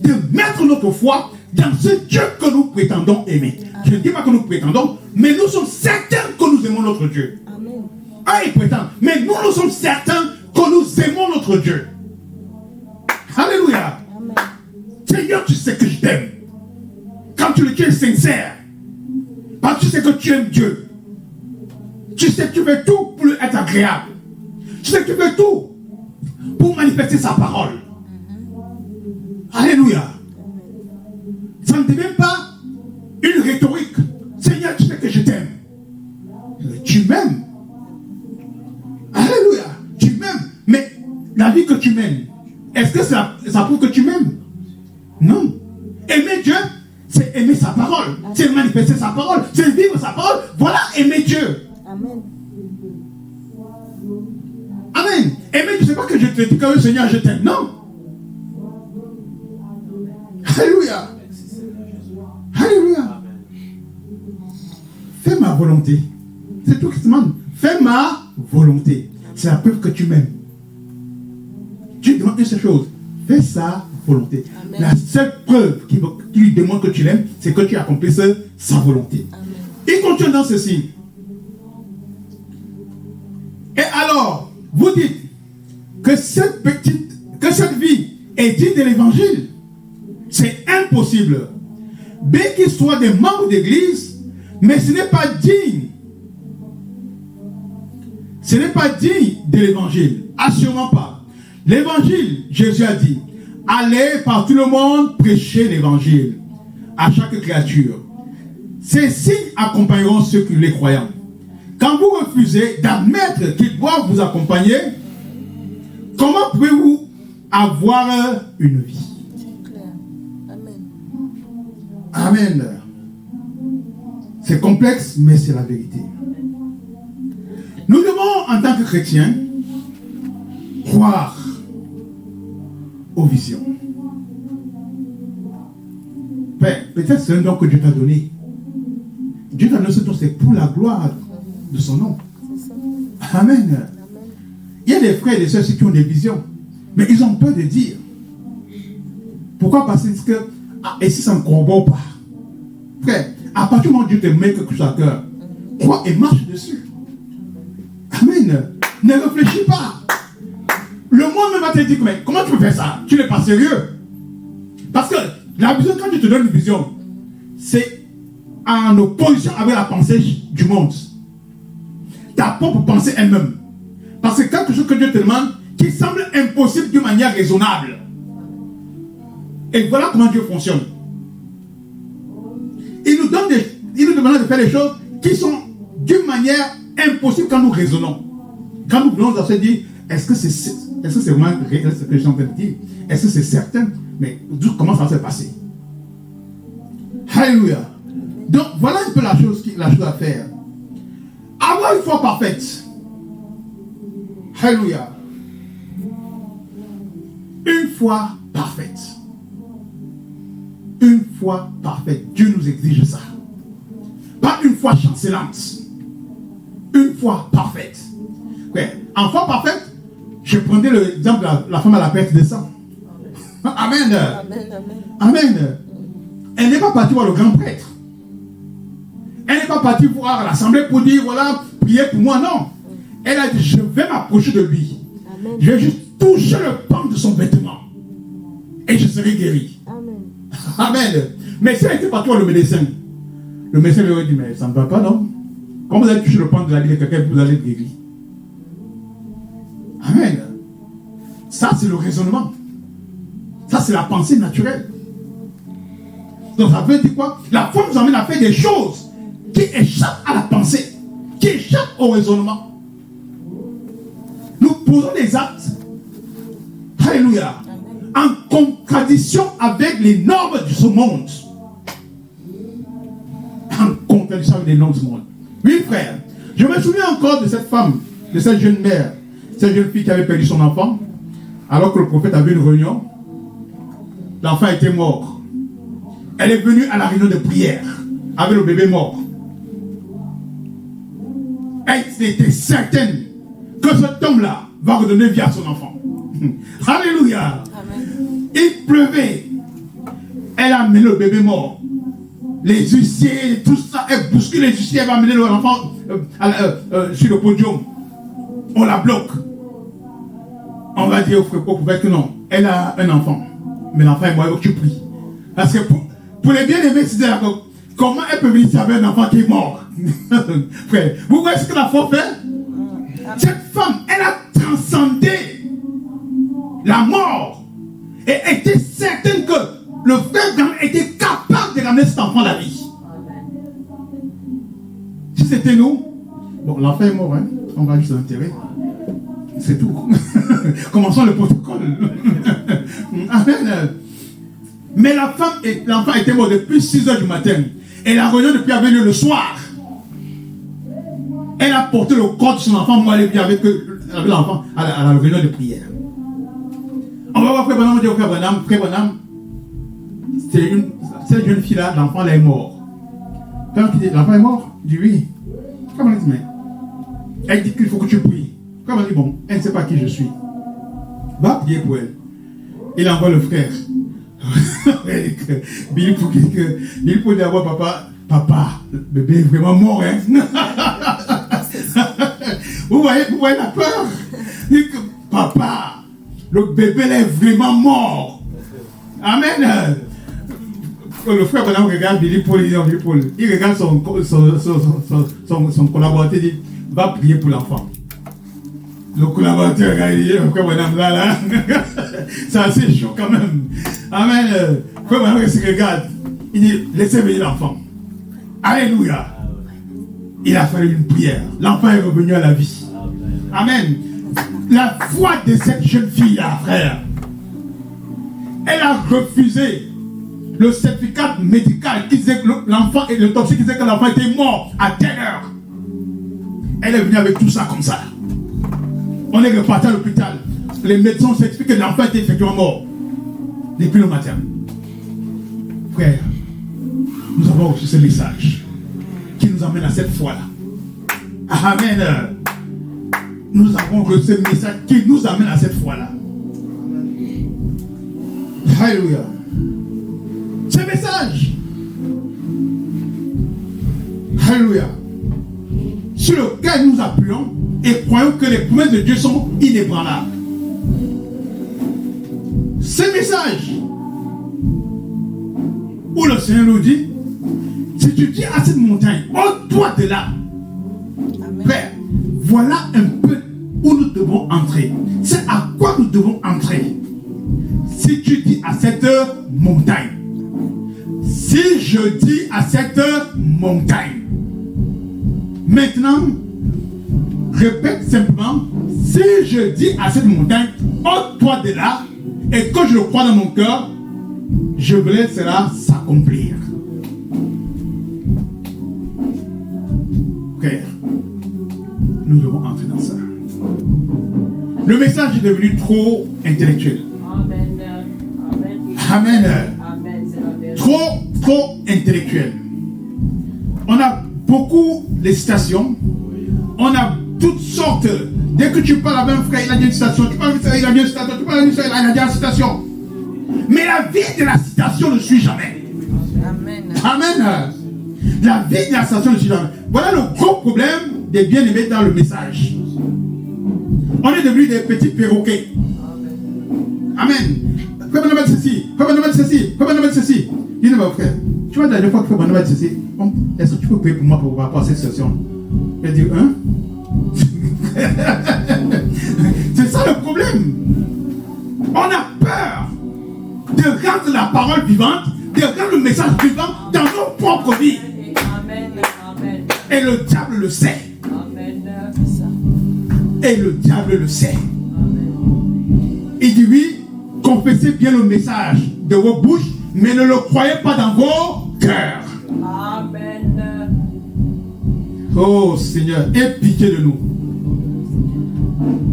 de mettre notre foi dans ce Dieu que nous prétendons aimer. Je ne dis pas que nous prétendons, mais nous sommes certains que nous aimons notre Dieu. Amen. Ah, ils prétendent, mais nous sommes certains que nous aimons notre Dieu. Alléluia. Amen. Seigneur, tu sais que je t'aime. Quand tu es sincère, parce que tu sais que tu aimes Dieu. Tu sais que tu fais tout pour lui être agréable. Tu sais que tu fais tout pour manifester sa parole. Alléluia. Ça ne devient pas une rhétorique. Seigneur, tu sais que je t'aime. Tu m'aimes. Alléluia. Tu m'aimes. Mais la vie que tu mènes, est-ce que ça prouve que tu m'aimes? Non. Aimer Dieu, c'est aimer sa parole. C'est manifester sa parole. C'est vivre sa parole. Voilà aimer Dieu. Amen. Amen. Aimer, je ne sais pas que je te dis que le Seigneur, je t'aime. Non. Alléluia. Alléluia. Fais ma volonté. C'est tout qui te demande. Fais ma volonté. C'est la preuve que tu m'aimes. Tu demandes une seule chose. Fais sa volonté. Amen. La seule preuve qui lui démontre que tu l'aimes, c'est que tu accomplisses sa volonté. Amen. Il continue dans ceci. Et alors, vous dites que cette vie est digne de l'évangile. C'est impossible. Bien qu'ils soient des membres d'église, mais ce n'est pas digne. Ce n'est pas digne de l'évangile. Assurément pas. L'évangile, Jésus a dit, allez par tout le monde prêcher l'évangile à chaque créature. Ces signes accompagneront ceux qui les croyants. Quand vous refusez d'admettre qu'ils doivent vous accompagner, comment pouvez-vous avoir une vie? C'est clair. Amen. Amen. C'est complexe, mais c'est la vérité. Nous devons, en tant que chrétiens, croire aux visions. Père, peut-être c'est un don que Dieu t'a donné. Dieu t'a donné ce don, c'est pour la gloire de son nom. C'est ça. Amen. Amen. Il y a des frères et des sœurs qui ont des visions, mais ils ont peur de dire. Pourquoi? Parce que, et si ça ne corrobore pas? Frère, à partir du moment où Dieu te met quelque chose à cœur, crois et marche dessus. Amen. Ne réfléchis pas. Le monde même va te dire, mais comment tu peux faire ça? Tu n'es pas sérieux. Parce que la vision, quand tu te donnes une vision, c'est en opposition avec la pensée du monde. Ta propre pensée elle-même. Parce que quelque chose que Dieu te demande qui semble impossible d'une manière raisonnable. Et voilà comment Dieu fonctionne. Il nous demande de faire des choses qui sont d'une manière impossible quand nous raisonnons. Quand nous voulons se dire, est-ce que c'est vraiment réel ce que je suis en train de dire? Est-ce que c'est certain? Mais comment ça va se passer? Alléluia. Donc voilà un peu la chose à faire. Avoir une foi parfaite. Alléluia. Une foi parfaite. Une foi parfaite. Dieu nous exige ça. Pas une foi chancelante. Une foi parfaite. Ouais. En foi parfaite, je prendrai l'exemple de la femme à la perte de sang. Amen. Amen. Amen. Elle n'est pas partie voir le grand prêtre. Elle n'est pas partie voir l'assemblée pour dire, voilà, priez pour moi. Non. Elle a dit, je vais m'approcher de lui. Amen. Je vais juste toucher le pan de son vêtement. Et je serai guéri. Amen. Amen. Mais si elle était partie voir le médecin lui aurait dit, mais ça ne va pas, non? Quand vous allez toucher le pan de la vie de quelqu'un, vous allez être guéri. Amen. Ça, c'est le raisonnement. Ça, c'est la pensée naturelle. Donc, ça veut dire quoi? La foi nous amène à faire des choses qui échappent à la pensée, qui échappent au raisonnement. Nous posons des actes, alléluia, en contradiction avec les normes de ce monde. En contradiction avec les normes du monde. Oui, frère. Je me souviens encore de cette femme, de cette jeune mère, cette jeune fille qui avait perdu son enfant, alors que le prophète avait une réunion. L'enfant était mort. Elle est venue à la réunion de prière avec le bébé mort. Elle était certaine que cet homme-là va redonner vie à son enfant. Alléluia. Amen. Il pleuvait. Elle a amené le bébé mort. Les huissiers, tout ça, elle bouscule les huissiers, elle va amener l'enfant sur le podium. On la bloque. On va dire au prophète que non, elle a un enfant. Mais l'enfant est mort, il faut que tu pries. Parce que pour les bien-aimés, c'est d'accord. Comment elle peut venir avec un enfant qui est mort? Frère, vous voyez ce que la foi fait? Cette femme, elle a transcendé la mort et était certaine que le frère était capable de ramener cet enfant à la vie. Si c'était nous, bon, l'enfant est mort, hein? On va juste l'enterrer. C'est tout. Commençons le protocole. Amen. Mais l'enfant était mort depuis 6h du matin. Et la réunion depuis avait lieu le soir. Elle a porté le corps de son enfant, moi elle est venue avec l'enfant à la réunion de prière. On va voir Frère Branham, on dit au Frère Branham, cette jeune fille-là, l'enfant là est mort. Quand il dit, l'enfant est mort? Il dit oui. Comment elle dit, mais elle dit qu'il faut que tu pries. Comment elle dit, bon, elle ne sait pas qui je suis. Va prier pour elle. Il envoie le frère. Billy pour dire à moi, papa, le bébé est vraiment mort, hein? vous voyez la peur? Papa, le bébé est vraiment mort. Amen. Le frère Branham regarde Billy Paul, il regarde son collaborateur, il dit, va prier pour l'enfant. Le collaborateur regarde, il dit, le frère Branham là, c'est assez chaud quand même. Amen. Le frère Branham se regarde, il dit, laissez venir l'enfant. Alléluia. Il a fallu une prière. L'enfant est revenu à la vie. Amen. La foi de cette jeune fille-là, frère, elle a refusé le certificat médical qui disait que l'enfant et le toxique qui disait que l'enfant était mort à telle heure. Elle est venue avec tout ça comme ça. On est reparti à l'hôpital. Les médecins s'expliquent que l'enfant était effectivement mort depuis le matin. Frère, nous avons reçu ce message qui nous amène à cette foi-là. Amen. Nous avons reçu ce message qui nous amène à cette foi-là. Alléluia. Ce message, alléluia, sur lequel nous appuyons et croyons que les promesses de Dieu sont inébranlables. Ce message où le Seigneur nous dit, si tu dis à cette montagne, ôte-toi de là, Père, voilà un peu où nous devons entrer. C'est à quoi nous devons entrer. Si tu dis à cette montagne, si je dis à cette montagne, maintenant, répète simplement, si je dis à cette montagne, ôte-toi de là, et que je le crois dans mon cœur, je verrai cela s'accomplir. Frère, nous devons entrer dans ça. Le message est devenu trop intellectuel. Amen. Amen. Amen. C'est la vérité. Trop intellectuel. On a beaucoup de citations. On a toutes sortes. Dès que tu parles avec un frère, il a dit une citation. Tu parles avec un frère, il a dit une citation. Tu parles avec un frère, il a dit une citation. Mais la vie de la citation ne suit jamais. Amen. Amen. La vie de la citation ne suit jamais. Voilà le gros problème des bien-aimés dans le message. On est devenus des petits perroquets. Amen. Fais mon nom ceci. Fais mon nom ceci. Fais mon nom ceci. Dis-moi, mon frère. Tu vois, la dernière fois que tu fais mon nom ceci, est-ce que tu peux payer pour moi pour avoir cette situation? Je vais dire, hein? C'est ça le problème. On a peur de rendre la parole vivante, de rendre le message vivant dans nos propres vies. Amen. Amen. Et le diable le sait. Amen. Et le diable le sait. Amen. Il dit oui, confessez bien le message de vos bouches, mais ne le croyez pas dans vos cœurs. Amen. Oh Seigneur, aie pitié de nous.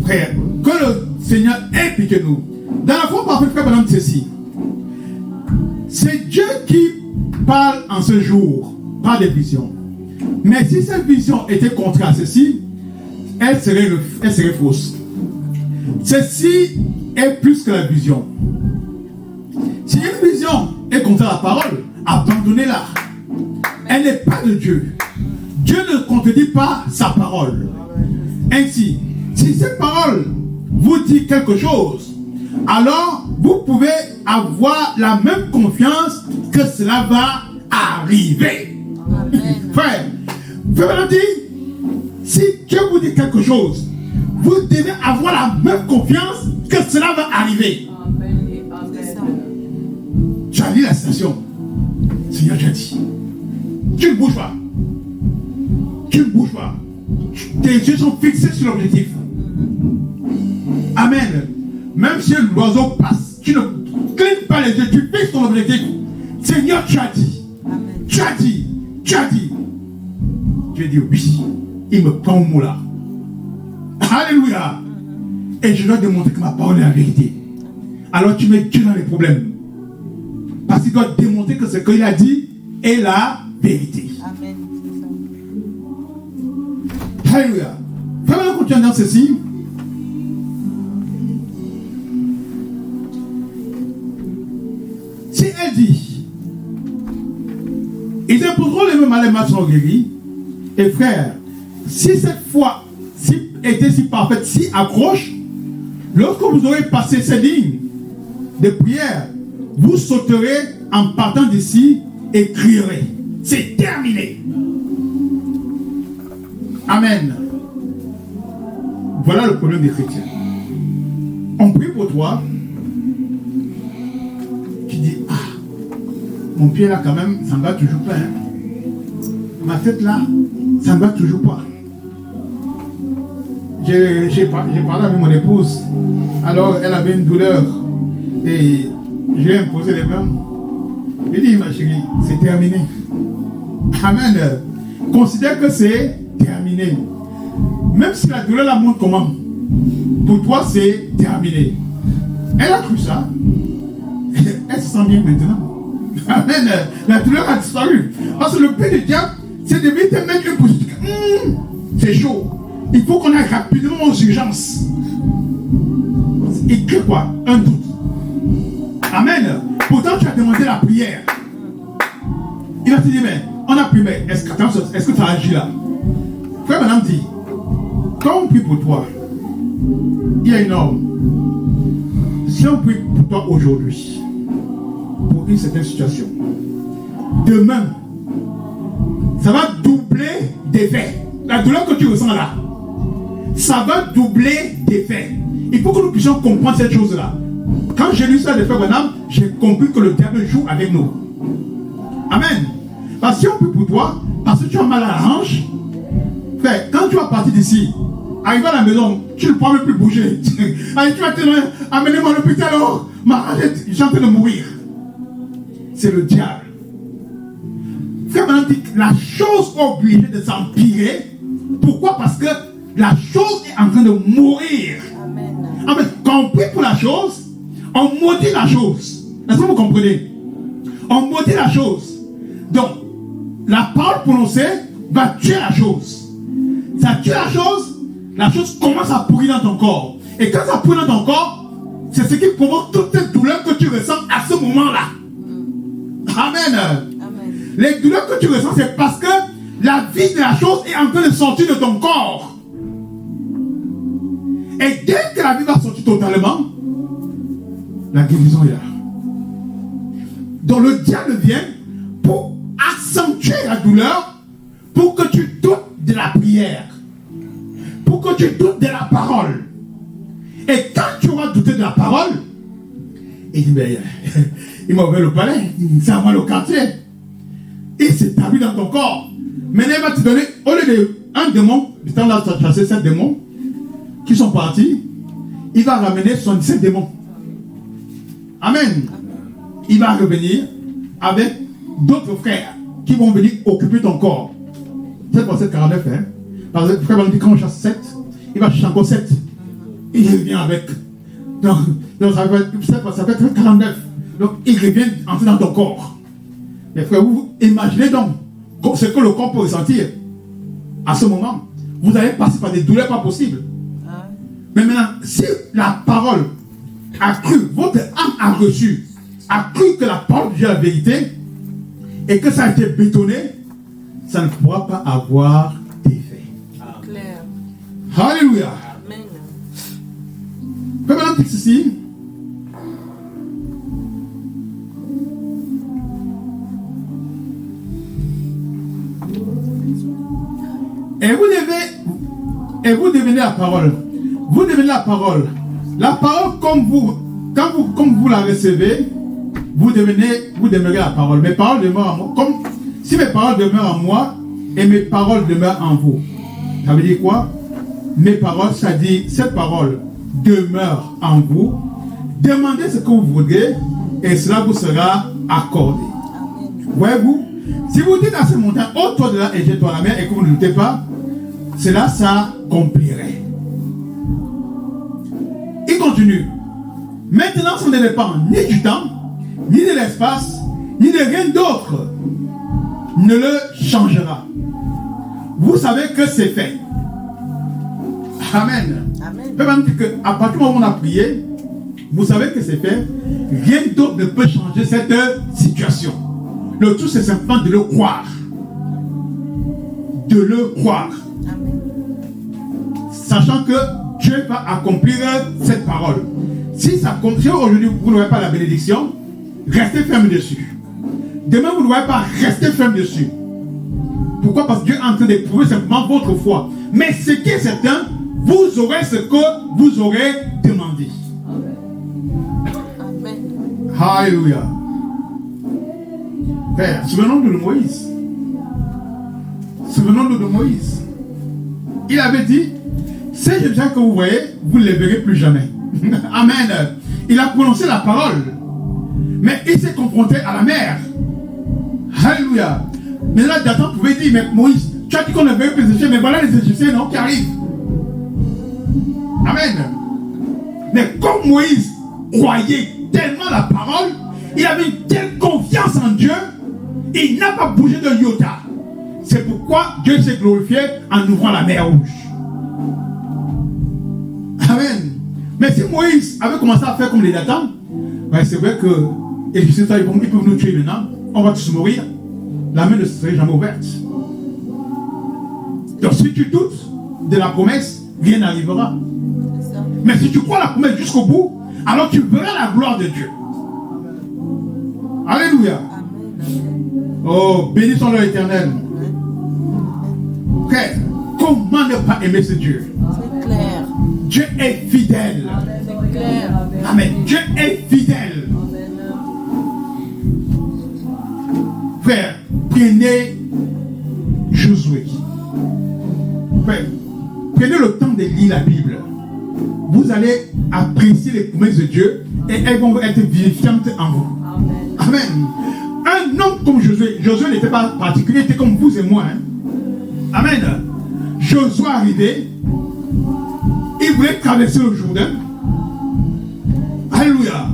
Frère, que le Seigneur ait pitié de nous. Dans la foi parfaite, frère, madame, ceci. C'est Dieu qui parle en ce jour, pas des visions. Mais si cette vision était contraire à ceci, elle serait fausse. Ceci est plus que la vision. Si une vision est contraire à la parole, abandonnez-la. Elle n'est pas de Dieu. Dieu ne contredit pas sa parole. Ainsi, si cette parole vous dit quelque chose, alors vous pouvez avoir la même confiance que cela va arriver. Frère, dit, si Dieu vous dit quelque chose, vous devez avoir la même confiance que cela va arriver. Amen. Amen. Tu as lu la citation. Seigneur, tu as dit. Tu ne bouges pas. Tu ne bouges pas. Tes yeux sont fixés sur l'objectif. Amen. Même si l'oiseau passe, tu ne clignes pas les yeux, tu fixes ton objectif. Seigneur, tu as dit. Amen. Tu as dit. Tu as dit. Dieu dit oui. Il me prend au mot là. Alléluia. Et je dois démontrer que ma parole est la vérité. Alors tu mets Dieu dans les problèmes. Parce qu'il doit démontrer que ce qu'il a dit est la vérité. Amen. Alléluia. Frère, on continue dans ceci. Si elle dit, ils imposeront les mêmes à les matchs guéris. Et frère, si cette foi était si parfaite, si accroche, lorsque vous aurez passé ces lignes de prière, vous sauterez en partant d'ici et crierez. C'est terminé. Amen. Voilà le problème des chrétiens. On prie pour toi. Tu dis, ah, mon pied là quand même, ça ne va toujours pas. Hein. Ma tête là, ça ne va toujours pas. J'ai parlé avec mon épouse. Alors elle avait une douleur. Et je lui ai imposé les mains. Je lui ai dit, ma chérie, c'est terminé. Amen. Considère que c'est terminé. Même si la douleur la montre comment, pour toi c'est terminé. Elle a cru ça. Elle se sent bien maintenant. Amen. La douleur a disparu. Parce que le but du diable, c'est de vite mettre une position. C'est chaud. Il faut qu'on aille rapidement aux urgences. Écris quoi? Un doute. Amen. Pourtant, tu as demandé la prière. Il va te dire, mais on a prié, mais est-ce que tu as agi là? Frère, madame dit, quand on prie pour toi, il y a une norme. Si on prie pour toi aujourd'hui, pour une certaine situation, demain, ça va doubler d'effet. La douleur que tu ressens là, ça va doubler d'effet. Il faut que nous puissions comprendre cette chose-là. Quand j'ai lu ça de Frère Branham, j'ai compris que le diable joue avec nous. Amen. Parce que si on prie pour toi, parce que tu as mal à la hanche, frère, quand tu vas partir d'ici, arrivé à la maison, tu ne pourras même plus bouger. Allez, tu vas te dire, amenez-moi à l'hôpital, oh, j'ai en train de mourir. C'est le diable. Frère Branham dit que la chose obligée de s'empirer. Pourquoi? Parce que la chose est en train de mourir. Amen. Quand on prie pour la chose, on maudit la chose. Est-ce que vous comprenez? On maudit la chose. Donc, la parole prononcée va tuer la chose. Ça tue la chose commence à pourrir dans ton corps. Et quand ça pourrit dans ton corps, c'est ce qui provoque toute cette douleur que tu ressens à ce moment-là. Amen. Les douleurs que tu ressens, c'est parce que la vie de la chose est en train de sortir de ton corps. Et dès que la vie va sortir totalement, la guérison est là. Donc le diable vient pour accentuer la douleur, pour que tu doutes de la prière, pour que tu doutes de la parole. Et quand tu auras douté de la parole, il dit, mais il m'a ouvert le palais, c'est à moi le quartier. Et c'est établi dans ton corps. Maintenant, il va te donner, au lieu d'un démon, du temps là, tu as chassé 7 démons qui sont partis, il va ramener 77 démons. Amen. Il va revenir avec d'autres frères qui vont venir occuper ton corps. C'est pour 749, hein. Parce que le frère dit quand on chasse 7, il va chercher encore 7. Il revient avec. Donc ça fait 49. Donc il revient entrer dans ton corps. Mais frère, vous imaginez donc ce que le corps peut ressentir à ce moment. Vous allez passer par des douleurs pas possibles. Mais maintenant, si la parole a cru, votre âme a reçu, a cru que la parole dit la vérité et que ça a été bétonné, ça ne pourra pas avoir d'effet. Claire. Alléluia. Amen. Fais maintenant un ici. Et vous devenez la parole. Vous devenez la parole. La parole, comme vous la recevez, vous demeurez la parole. Mes paroles demeurent en moi. Comme si mes paroles demeurent en moi et mes paroles demeurent en vous. Ça veut dire quoi? Mes paroles, ça dit, cette parole demeure en vous. Demandez ce que vous voudrez et cela vous sera accordé. Voyez-vous? Si vous dites à ce montagne, ôte-toi de là et jette-toi à la mer et que vous ne doutez pas, cela s'accomplirait. Il continue. Maintenant, ça ne dépend ni du temps, ni de l'espace, ni de rien d'autre ne le changera. Vous savez que c'est fait. Amen. Je peux même dire qu'à partir du moment où on a prié, vous savez que c'est fait. Rien d'autre ne peut changer cette situation. Le tout, c'est simplement de le croire. De le croire. Sachant que Dieu va accomplir cette parole. Si aujourd'hui vous n'aurez pas la bénédiction, restez ferme dessus. Demain vous n'aurez pas, restez ferme dessus. Pourquoi? Parce que Dieu est en train d'éprouver simplement votre foi. Mais ce qui est certain, vous aurez ce que vous aurez demandé. Amen. Alléluia. Père, souvenons-nous de Moïse. Souvenons-nous de Moïse. Il avait dit, ces gens que vous voyez, vous ne les verrez plus jamais. Amen. Il a prononcé la parole. Mais il s'est confronté à la mer. Alléluia. Mais là, Dathan pouvait dire, mais Moïse, tu as dit qu'on ne verrait plus les Égyptiens, mais voilà les Égyptiens, non, qui arrivent. Amen. Mais comme Moïse croyait tellement la parole, il avait une telle confiance en Dieu, il n'a pas bougé de iota. C'est pourquoi pourquoi Dieu s'est glorifié en ouvrant la mer rouge. Amen. Mais si Moïse avait commencé à faire comme les Datans, ouais, c'est vrai que ils peuvent nous tuer maintenant, on va tous mourir. La main ne serait jamais ouverte. Donc si tu doutes de la promesse, rien n'arrivera. Mais si tu crois à la promesse jusqu'au bout, alors tu verras la gloire de Dieu. Alléluia. Oh, bénissons l'Éternel. Frère, comment ne pas aimer ce Dieu? C'est clair. Dieu est fidèle. C'est clair. Amen. Dieu est fidèle. Frère, prenez Josué. Frère, prenez le temps de lire la Bible. Vous allez apprécier les promesses de Dieu et elles vont être vivifiantes en vous. Amen. Un homme comme Josué, Josué n'était pas particulier, il était comme vous et moi. Hein? Amen. Josué arrivé, il voulait traverser le Jourdain. Alléluia.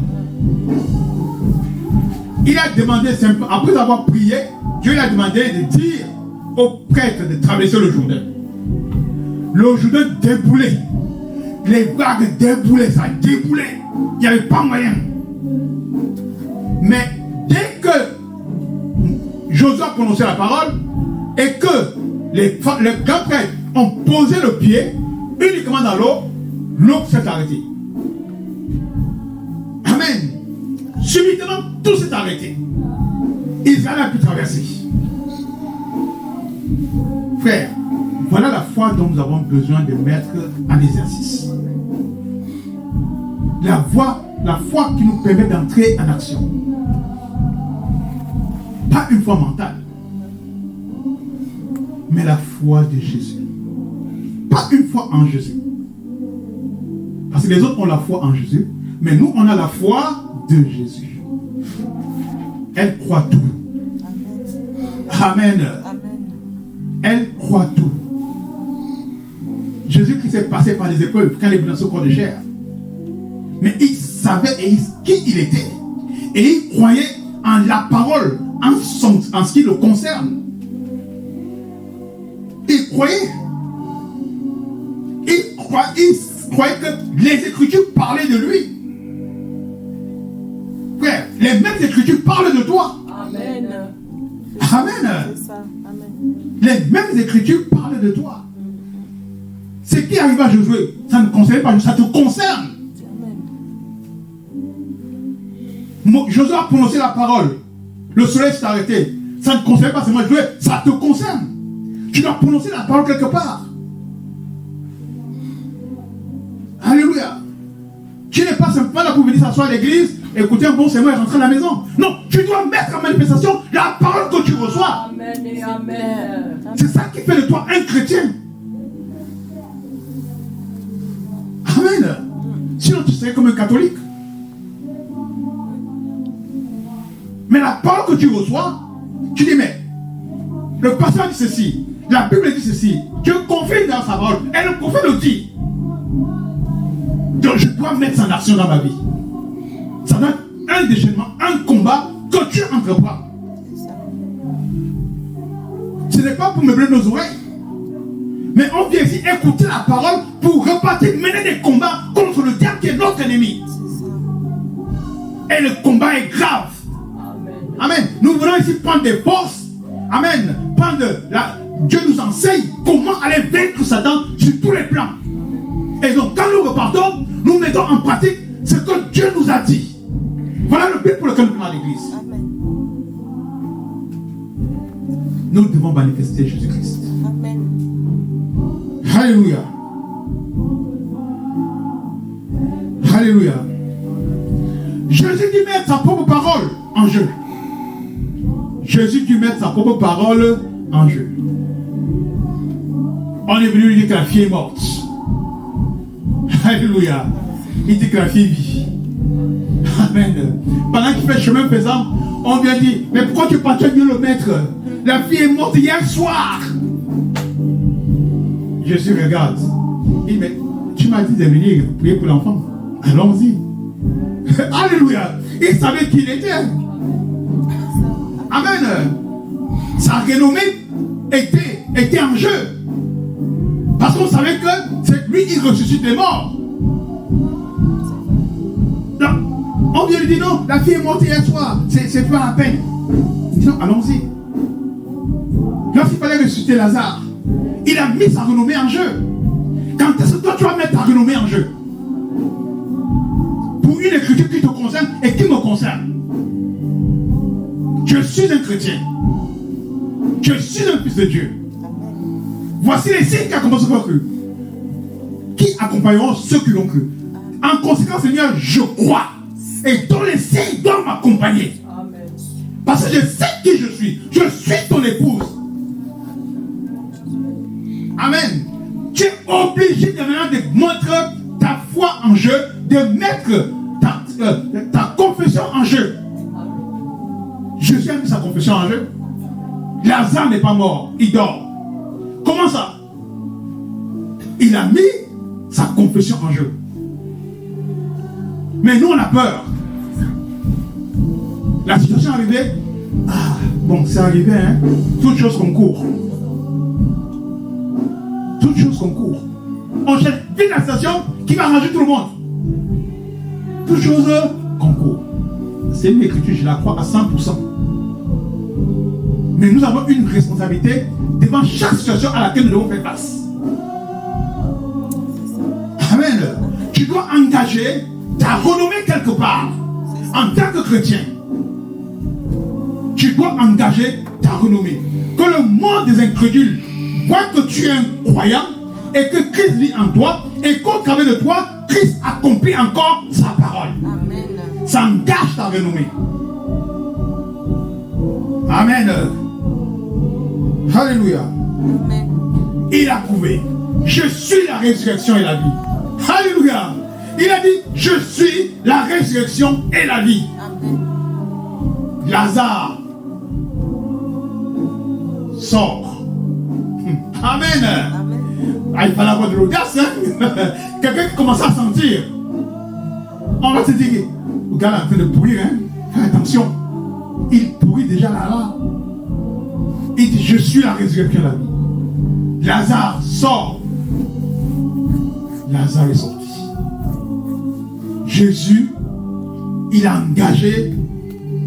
Il a demandé simplement, après avoir prié, Dieu lui a demandé de dire aux prêtres de traverser le Jourdain. Le Jourdain déboulait. Les vagues déboulaient, ça déboulait. Il n'y avait pas moyen. Mais dès que Josué a prononcé la parole et que les grands prêtres ont posé le pied uniquement dans l'eau s'est arrêtée. Amen. Subitement, tout s'est arrêté. Israël a pu traverser. Frère, voilà la foi dont nous avons besoin de mettre en exercice. La foi qui nous permet d'entrer en action. Pas une foi mentale, mais la foi de Jésus. Pas une foi en Jésus. Parce que les autres ont la foi en Jésus, mais nous, on a la foi de Jésus. Elle croit tout. Amen. Elle croit tout. Jésus-Christ est passé par des épreuves quand il est venu dans ce corps de chair. Mais il savait qui il était. Et il croyait en la parole, en ce qui le concerne. Il croyait. Il croyait que les Écritures parlaient de lui. Frère, les mêmes Écritures parlent de toi. Amen. Amen. C'est ça. Amen. Les mêmes Écritures parlent de toi. Ce qui arrive à Josué, ça ne concerne pas, ça te concerne. Josué a prononcé la parole. Le soleil s'est arrêté. Ça ne concerne pas seulement Josué, ça te concerne. Tu dois prononcer la parole quelque part. Alléluia. Tu n'es pas simplement là pour venir s'asseoir à l'église, écouter un bon sermon et rentrer à la maison. Non, tu dois mettre en manifestation la parole que tu reçois. Amen et amen. C'est ça qui fait de toi un chrétien. Amen. Sinon, tu serais comme un catholique. Mais la parole que tu reçois, tu dis, mais le pasteur dit ceci, la Bible dit ceci, Dieu confirme dans sa parole, et le prophète le dit. Donc je dois mettre ça en action dans ma vie. Ça doit être un déchaînement, un combat que tu entreprends. Ce n'est pas pour meubler nos oreilles. Mais on vient ici écouter la parole pour repartir, mener des combats contre le diable qui est notre ennemi. Et le combat est grave. Amen. Nous voulons ici prendre des forces. Amen. Dieu nous enseigne comment aller vaincre Satan sur tous les plans. Et donc quand nous repartons, nous mettons en pratique ce que Dieu nous a dit. Voilà le but pour lequel nous venons à l'église. Nous devons manifester Jésus-Christ. Amen. Alléluia. Alléluia. Jésus dit mettre sa propre parole en jeu. Jésus dit mettre sa propre parole en jeu. On est venu lui dire que la fille est morte. Alléluia. Il dit que la fille vit. Amen. Pendant qu'il fait chemin faisant, on vient dire, mais pourquoi tu partais mieux le mettre? La fille est morte hier soir. Jésus regarde. Il dit, mais tu m'as dit de venir prier pour l'enfant. Allons-y. Alléluia. Il savait qui il était. Amen. Sa renommée était était en jeu. Parce qu'on savait que c'est lui qui ressuscite les morts. Donc, on vient lui dire non, la fille est morte hier soir, c'est pas la peine. Il dit non, allons-y. Lorsqu'il fallait ressusciter Lazare, il a mis sa renommée en jeu. Quand est-ce que toi tu vas mettre ta renommée en jeu? Pour une écriture qui te concerne et qui me concerne. Je suis un chrétien. Je suis un fils de Dieu. Voici les signes qui accompagnent ceux qui ont cru. Qui accompagneront ceux qui l'ont cru. En conséquence, Seigneur, je crois. Et tous les signes doivent m'accompagner. Parce que je sais qui je suis. Je suis ton épouse. Amen. Tu es obligé de maintenant de montrer ta foi en jeu, de mettre ta confession en jeu. Jésus a mis sa confession en jeu. Lazare n'est pas mort, il dort. Comment ça? Il a mis sa confession en jeu. Mais nous on a peur. La situation est arrivée. Ah, bon, c'est arrivé, hein. Toute chose concourt. Toute chose concourt. On cherche vite la situation qui va arranger tout le monde. Toute chose concourt. C'est une écriture, je la crois à 100%. Mais nous avons une responsabilité devant chaque situation à laquelle nous devons faire face. Amen. Tu dois engager ta renommée quelque part. En tant que chrétien, tu dois engager ta renommée. Que le monde des incrédules voit que tu es un croyant et que Christ vit en toi et qu'au travers de toi, Christ accomplit encore sa parole. Amen. Ça engage ta renommée. Amen. Alléluia. Amen. Il a prouvé. Je suis la résurrection et la vie. Alléluia. Il a dit, je suis la résurrection et la vie. Amen. Lazare sort. Amen. Amen. Ah, il fallait avoir de l'audace. Hein? Quelqu'un qui commence à sentir. On va se dire, le gars est en train de pourrir. Hein? Fais attention. Il pourrit déjà là. Il dit, je suis la résurrection et la vie. Lazare sort. Lazare est sorti. Jésus, il a engagé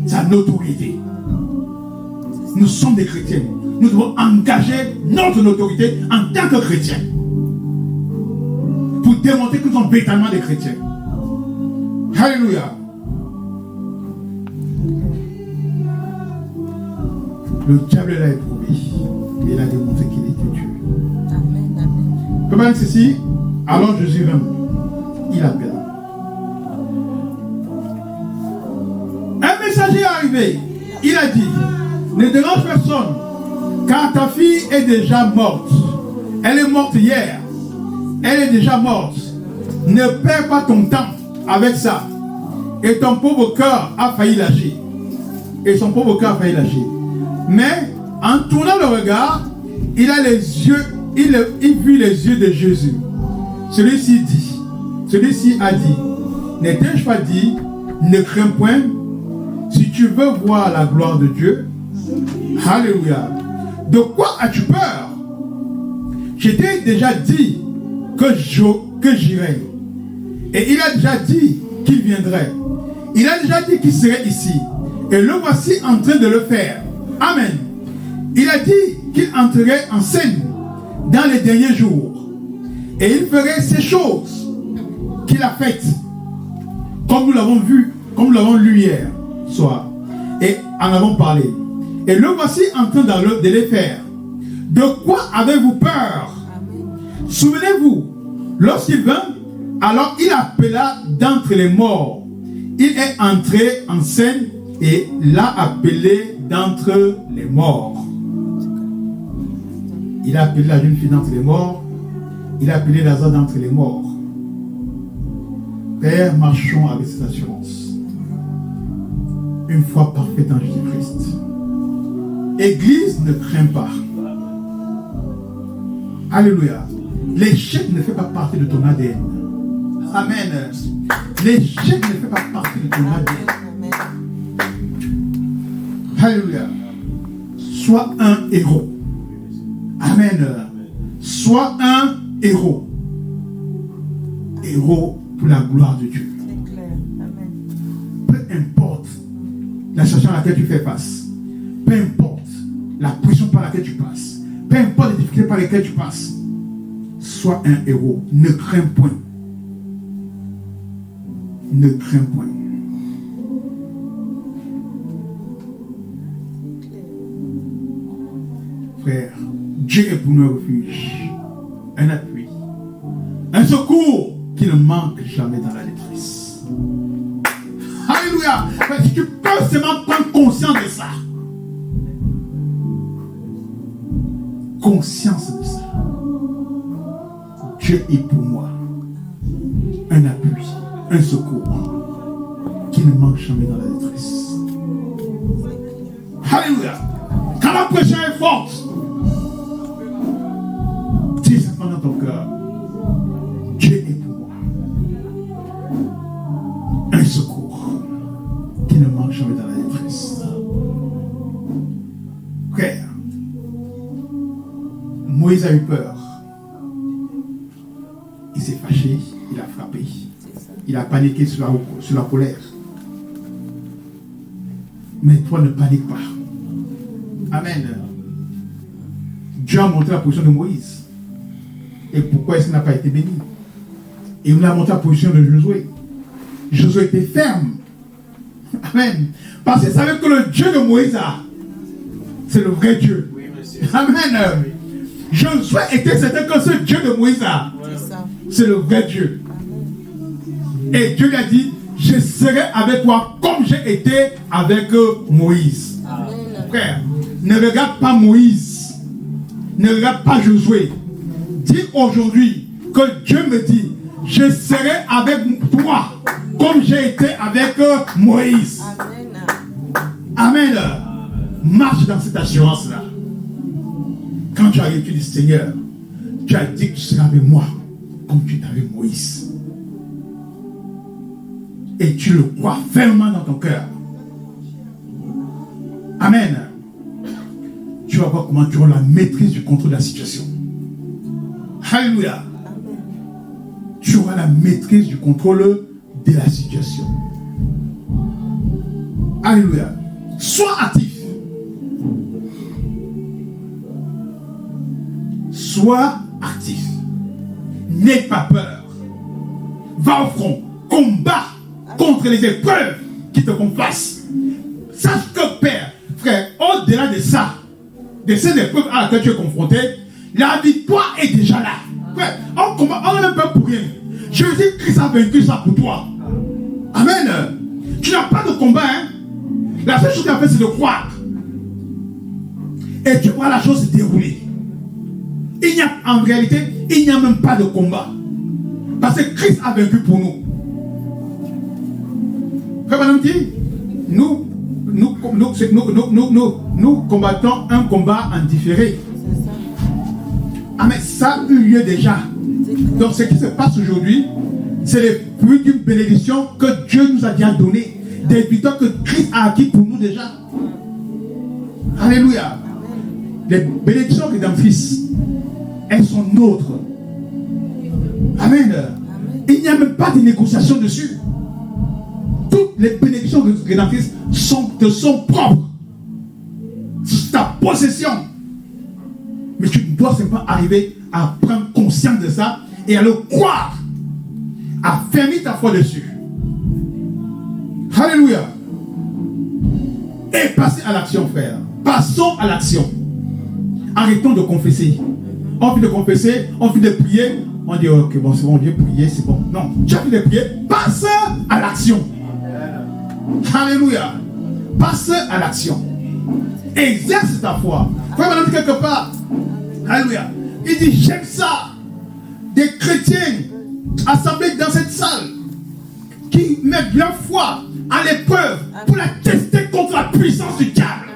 sa autorité. Nous sommes des chrétiens. Nous devons engager notre autorité en tant que chrétiens. Pour démontrer que nous sommes véritablement des chrétiens. Alléluia. Le diable l'a éprouvé. Et il a démontré qu'il était Dieu. Amen. Amen. Comment est-ce ceci? Alors Jésus vint. Il appela. Un messager est arrivé. Il a dit, ne dérange personne, car ta fille est déjà morte. Elle est morte hier. Elle est déjà morte. Ne perds pas ton temps avec ça. Et ton pauvre cœur a failli lâcher. Et son pauvre cœur a failli lâcher. Mais en tournant le regard, il a les yeux, il vit les yeux de Jésus. Celui-ci a dit, n'ai-je pas dit, ne crains point, si tu veux voir la gloire de Dieu. Alléluia. De quoi as-tu peur? Je t'ai déjà dit que j'irai. Et il a déjà dit qu'il viendrait. Il a déjà dit qu'il serait ici. Et le voici en train de le faire. Amen. Il a dit qu'il entrerait en scène dans les derniers jours. Et il ferait ces choses qu'il a faites. Comme nous l'avons vu, comme nous l'avons lu hier soir. Et en avons parlé. Et le voici en train de les faire. De quoi avez-vous peur? Souvenez-vous, lorsqu'il vint, alors il appela d'entre les morts. Il est entré en scène et l'a appelé d'entre les morts. Il a appelé la jeune fille d'entre les morts. Il a appelé Lazare d'entre les morts. Père, marchons avec cette assurance. Une foi parfaite en Jésus-Christ. Église, ne crains pas. Alléluia. L'échec ne fait pas partie de ton ADN. Amen. L'échec ne fait pas partie de ton ADN. Amen. Alléluia. Sois un héros. Amen. Sois un héros. Héros pour la gloire de Dieu. C'est clair. Amen. Peu importe la situation à laquelle tu fais face, peu importe la pression par laquelle tu passes, peu importe les difficultés par lesquelles tu passes, sois un héros. Ne crains point. Ne crains point. Frère, Dieu est pour nous un refuge, un appui, un secours qui ne manque jamais dans la détresse. Alléluia. Si tu peux seulement prendre conscience de ça. Conscience de ça. Dieu est pour moi un appui, un secours qui ne manque jamais dans la détresse. Alléluia. Quand la pression est forte, dis ça dans ton cœur. Dieu est pour moi un secours qui ne manque jamais dans la détresse. Frère, Moïse a eu peur. Il s'est fâché, il a frappé. Il a paniqué sur la colère. Mais toi, ne panique pas. Amen. Dieu a montré la position de Moïse. Et pourquoi est-ce qu'il n'a pas été béni? Et il nous a montré la position de Josué. Josué était ferme. Amen. Parce qu'il savait que le Dieu de Moïse, c'est le vrai Dieu. Amen. Josué était certain que ce Dieu de Moïse, c'est le vrai Dieu. Et Dieu lui a dit, je serai avec toi comme j'ai été avec Moïse. Amen. Frère, ne regarde pas Moïse. Ne regarde pas Josué. Dis aujourd'hui que Dieu me dit, je serai avec toi comme j'ai été avec Moïse. Amen. Amen. Marche dans cette assurance-là. Quand tu arrives, tu dis, Seigneur, tu as dit que tu seras avec moi comme tu étais avec Moïse. Et tu le crois fermement dans ton cœur. Amen. Tu vas voir comment tu auras la maîtrise du contrôle de la situation. Alléluia. Tu auras la maîtrise du contrôle de la situation. Alléluia. Sois actif. Sois actif. N'aie pas peur. Va au front. Combat contre les épreuves qui te font face. Sache que, Père, frère, au-delà de ça, de ces épreuves à laquelle tu es confronté, la victoire est déjà là. Frère, on combat, on n'a même pas pour rien. Jésus-Christ a vaincu ça pour toi. Amen. Tu n'as pas de combat, hein. La seule chose que tu as fait, c'est de croire. Et tu vois la chose se dérouler. En réalité, il n'y a même pas de combat. Parce que Christ a vaincu pour nous. Frère Madame dit, nous combattons un combat en différé. Ah mais ça a eu lieu déjà. Donc ce qui se passe aujourd'hui, c'est le fruit d'une bénédiction que Dieu nous a déjà donnée. Des victoires que Christ a acquis pour nous déjà. Alléluia. Les bénédictions rédemptrices, elles sont nôtres. Amen. Il n'y a même pas de négociation dessus. Toutes les bénédictions rédemptrices te sont propres. C'est ta possession. Mais tu dois simplement arriver à prendre conscience de ça et à le croire. À fermer ta foi dessus. Alléluia. Et passer à l'action, frère. Passons à l'action. Arrêtons de confesser. On finit de confesser, on finit de prier. On dit, ok, bon, c'est bon, Dieu prier, c'est bon. Non, tu as fini de prier. Passe à l'action. Alléluia. Passe à l'action. Exerce ta foi. Frère, maintenant, quelque part. Alléluia. Il dit, j'aime ça. Des chrétiens assemblés dans cette salle qui mettent leur foi à l'épreuve pour la tester contre la puissance du diable.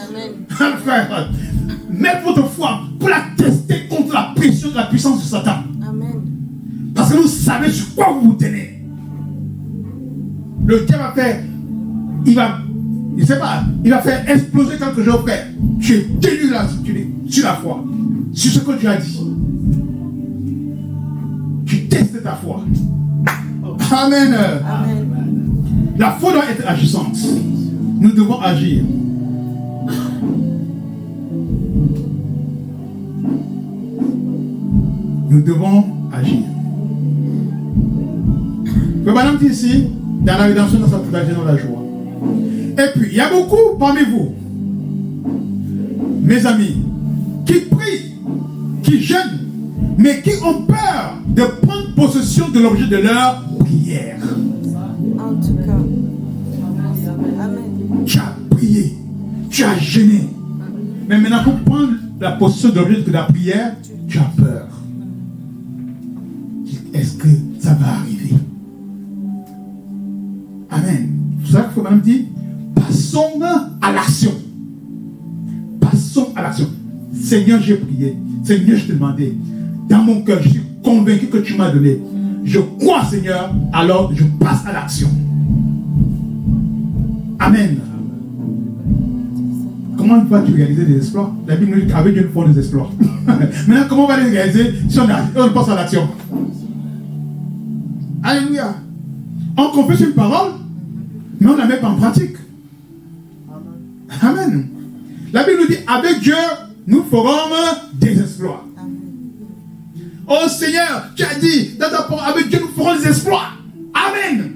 Amen. Frère, mettez votre foi pour la tester contre la pression de la puissance de Satan. Amen. Parce que vous savez sur quoi vous vous tenez. Le diable va faire, il va faire exploser quelque chose, frère. Tu es tenu là sur la foi. sur ce que tu as dit. Tu testes ta foi. Amen. Amen. La foi doit être agissante. Nous devons agir. Nous devons agir. Le madame dit ici, dans la rédemption, dans sa partager dans la joie. Et puis, il y a beaucoup parmi vous, mes amis, qui prient, qui jeûnent, mais qui ont peur de prendre possession de l'objet de leur prière. En tout cas. Amen. Tu as prié, tu as jeûné, mais maintenant pour prendre la possession de l'objet de la prière, tu as peur. Est-ce que ça va arriver? Amen. C'est ça qu'il faut même dire. Passons à l'action. Passons à l'action. Seigneur, j'ai prié. Seigneur, je te demandais. Dans mon cœur, je suis convaincu que tu m'as donné. Je crois, Seigneur. Alors, je passe à l'action. Amen. Comment vas-tu réaliser des exploits? La Bible nous dit qu'avec Dieu, nous faisons des exploits. Maintenant, comment on va les réaliser si on passe à l'action? Alléluia. On confesse une parole, mais on ne la met pas en pratique. Amen. La Bible nous dit, avec Dieu, nous ferons des exploits. Oh Seigneur, tu as dit, dans ta parole, avec Dieu, nous ferons des exploits. Amen.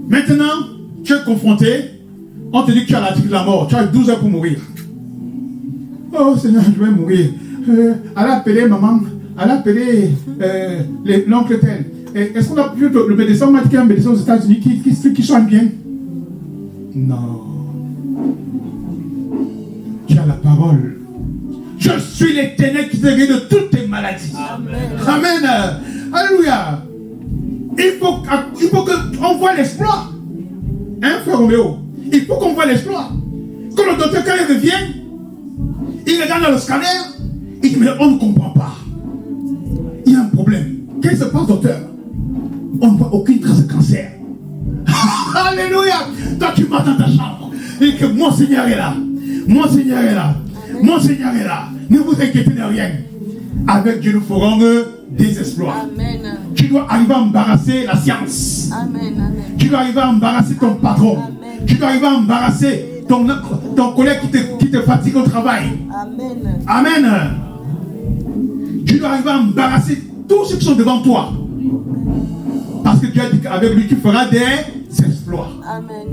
Maintenant, tu es confronté, on te dit que tu as l'article de la mort, tu as 12 heures pour mourir. Oh Seigneur, je vais mourir. Elle a appelé maman, elle a appelé l'oncle tel. Est-ce qu'on a pu le médecin, on m'a dit qu'il y a un médecin aux États-Unis qui soigne bien? Non. Tu as la parole. Je suis l'Éternel qui te guérit de toutes tes maladies. Amen. Amen. Alléluia. Il faut qu'on voit l'exploit. Hein, frère Roméo? Il faut qu'on voit l'exploit. Quand le docteur, quand il revient, il regarde dans le scanner, il dit, mais on ne comprend pas. Il y a un problème. Qu'est-ce qui se passe, docteur? On ne voit aucune trace de cancer. Alléluia. Toi, tu m'attends dans ta chambre. Et que mon Seigneur est là. Mon Seigneur est là. Mon Seigneur est là. Ne vous inquiétez de rien. Avec Dieu, nous ferons des exploits. Amen. Tu dois arriver à embarrasser la science. Amen. Amen. Tu dois arriver à embarrasser ton patron. Amen. Tu dois arriver à embarrasser ton collègue qui te fatigue au travail. Amen. Amen. Tu dois arriver à embarrasser tous ceux qui sont devant toi. Parce que Dieu a dit qu'avec lui, tu feras des exploits. Amen.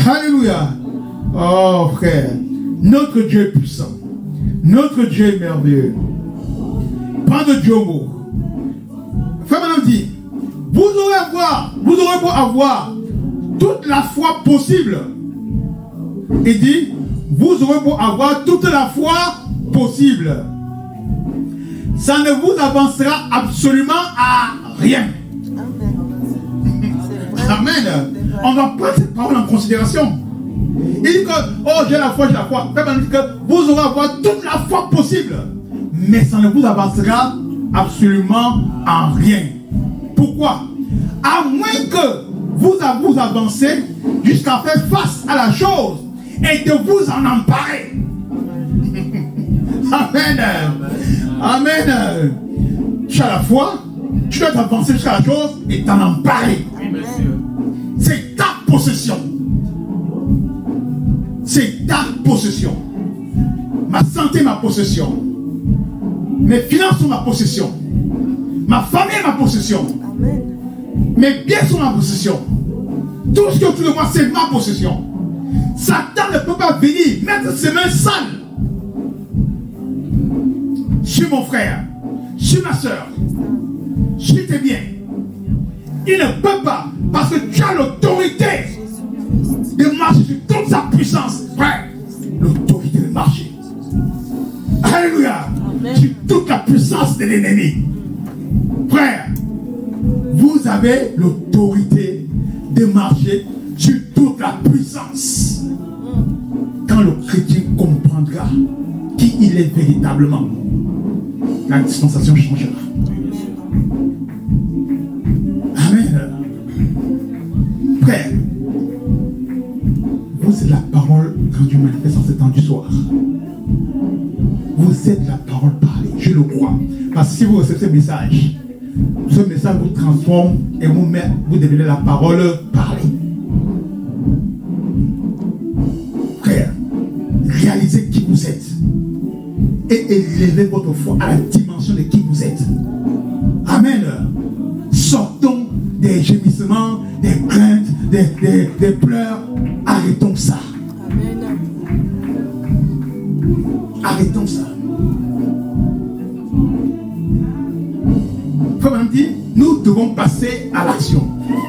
Alléluia. Oh frère, notre Dieu est puissant. Notre Dieu est merveilleux. Pas de Dieu au mot. Frère madame dit, vous aurez beau avoir toute la foi possible. Il dit, vous aurez beau avoir toute la foi possible. Ça ne vous avancera absolument à rien. Amen. On va prendre cette parole en considération. Il dit que, oh, j'ai la foi. Il dit que vous aurez avoir toute la foi possible. Mais ça ne vous avancera absolument en rien. Pourquoi? À moins que vous avancez jusqu'à faire face à la chose et de vous en emparer. Amen. Amen. Tu as la foi, tu dois t'avancer jusqu'à la chose et t'en emparer. C'est ta possession. C'est ta possession. Ma santé, ma possession. Mes finances sont ma possession. Ma famille est ma possession. Amen. Mes biens sont ma possession. Tout ce qui est autour de moi, c'est ma possession. Satan ne peut pas venir mettre ses mains sales sur mon frère, sur ma soeur, sur tes biens. Il ne peut pas, parce que tu as l'autorité de marcher sur toute sa puissance. Frère, l'autorité de marcher. Alléluia. Sur toute la puissance de l'ennemi. Frère, vous avez l'autorité de marcher sur toute la puissance. Quand le chrétien comprendra qui il est véritablement, la dispensation changera. Amen. Frère, vous êtes la parole quand Dieu manifeste en ce temps du soir. Vous êtes la parole parlée, je le crois. Parce que si vous recevez ce message vous transforme et vous devenez la parole parlée. Frère, réalisez qui vous êtes et élevez votre foi à la dimension de qui vous êtes. Amen. Sortons des gémissements, des craintes, des pleurs. Arrêtons ça. Amen. Arrêtons ça. Comme on dit, nous devons passer à l'action.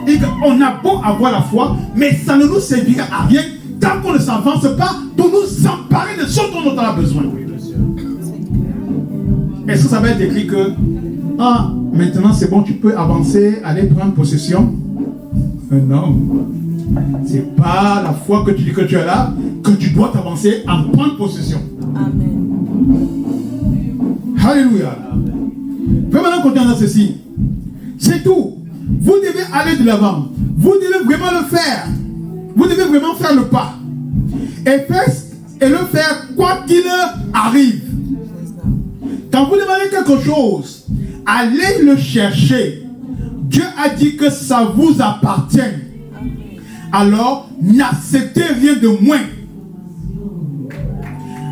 Et on a beau avoir la foi, mais ça ne nous servira à rien tant qu'on ne s'avance pas pour nous emparer de ce dont on a besoin. Est-ce que ça va être écrit que maintenant c'est bon, tu peux avancer, aller prendre possession? Non. C'est pas la foi que tu dis que tu es là que tu dois t'avancer en prendre possession. Amen. Alléluia. Fais maintenant continuer dans ceci. C'est tout. Vous devez aller de l'avant. Vous devez vraiment le faire. Vous devez vraiment faire le pas. Et le faire quoi qu'il arrive. Quand vous demandez quelque chose, allez le chercher. Dieu a dit que ça vous appartient. Alors, n'acceptez rien de moins.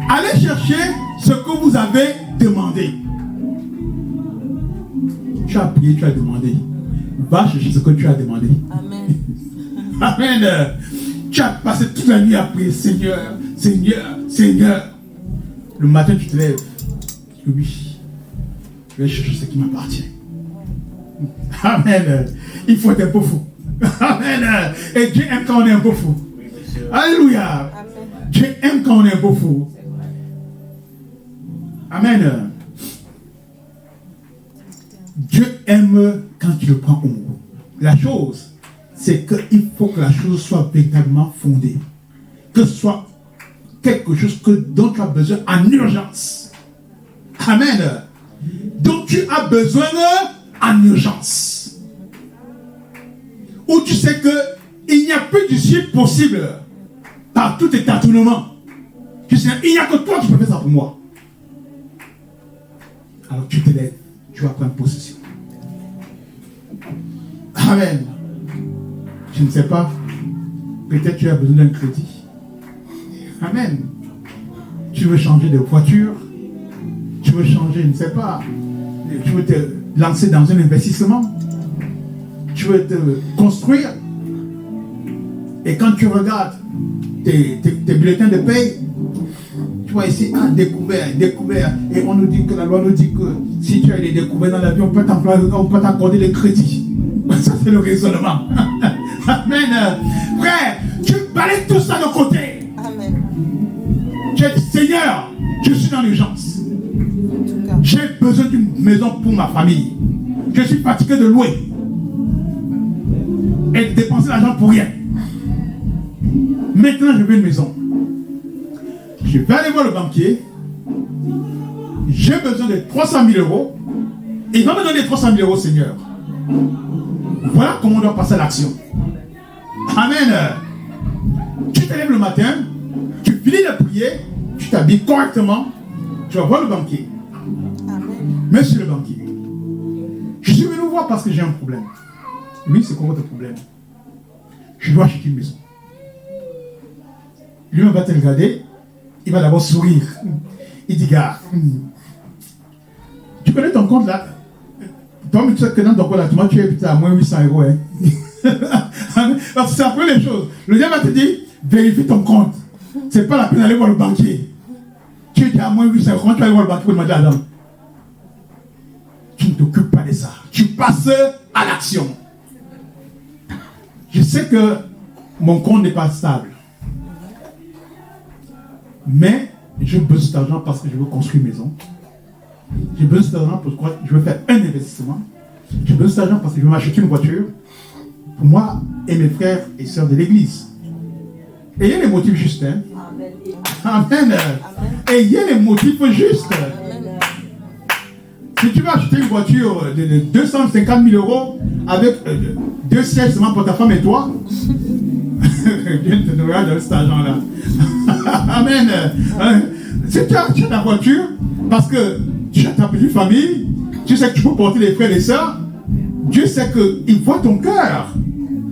Allez chercher ce que vous avez demandé. Tu as prié, tu as demandé. Va chercher ce que tu as demandé. Amen. Amen. Tu as passé toute la nuit à prier, Seigneur, Seigneur, Seigneur. Le matin, tu te lèves. Oui, je vais chercher ce qui m'appartient. Amen. Il faut être un peu fou. Amen. Et Dieu aime quand on est un peu fou. Alléluia. Amen. Dieu aime quand on est un peu fou. Amen. Dieu aime quand tu le prends au mot. La chose, c'est qu'il faut que la chose soit véritablement fondée. Que ce soit quelque chose dont tu as besoin en urgence. Amen. Dont tu as besoin en urgence. Où tu sais qu'il n'y a plus d'issue possible par tout étatournement. Tu sais, il n'y a que toi qui peux faire ça pour moi. Alors tu te lèves, tu vas prendre possession. Amen. Je ne sais pas, peut-être tu as besoin d'un crédit. Amen. Tu veux changer de voiture, tu veux changer, je ne sais pas, tu veux te lancer dans un investissement, tu veux te construire. Et quand tu regardes tes bulletins de paye, tu vois ici, découvert. Et on nous dit que la loi nous dit que si tu as des découvertes dans la vie, on peut t'accorder les crédits. Ça, c'est le raisonnement. Amen. Frère, tu balayes tout ça de côté. Amen. Tu dis, Seigneur, je suis dans l'urgence. J'ai besoin d'une maison pour ma famille. Je suis fatigué de louer et de dépenser l'argent pour rien. Maintenant, je veux une maison. Je vais aller voir le banquier. J'ai besoin de 300 000 euros. Il va me donner 300 000 euros, Seigneur. Voilà comment on doit passer à l'action. Amen. Tu te lèves le matin, tu finis de prier, tu t'habilles correctement, tu vas voir le banquier. Amen. Monsieur le banquier, je suis venu vous voir parce que j'ai un problème. Oui, c'est quoi votre problème? Je dois acheter une maison. Lui-même va te regarder, il va d'abord sourire. Il dit, gars, tu connais ton compte là? Toi, tu sais que dans ton compte là, tu es à moins 800 euros. Hein? Parce que c'est après les choses. Le diable va te dire, vérifie ton compte. C'est pas la peine d'aller voir le banquier. Tu es à moins 800 euros, tu vas aller voir le banquier pour demander à l'homme. Tu ne t'occupes pas de ça. Tu passes à l'action. Je sais que mon compte n'est pas stable. Mais j'ai besoin de cet argent parce que je veux construire une maison. J'ai besoin de cet argent parce que je veux faire un investissement. J'ai besoin de cet argent parce que je veux m'acheter une voiture pour moi et mes frères et sœurs de l'église. Ayez les motifs justes. Hein? Amen. Ayez les motifs justes. Si tu veux acheter une voiture de 250 000 euros avec 2 sièges seulement pour ta femme et toi, Dieu te donnera de cet argent-là. Amen. Si tu as ta voiture, parce que tu as ta petite famille, tu sais que tu peux porter les frères et les sœurs, Dieu sait qu'il voit ton cœur.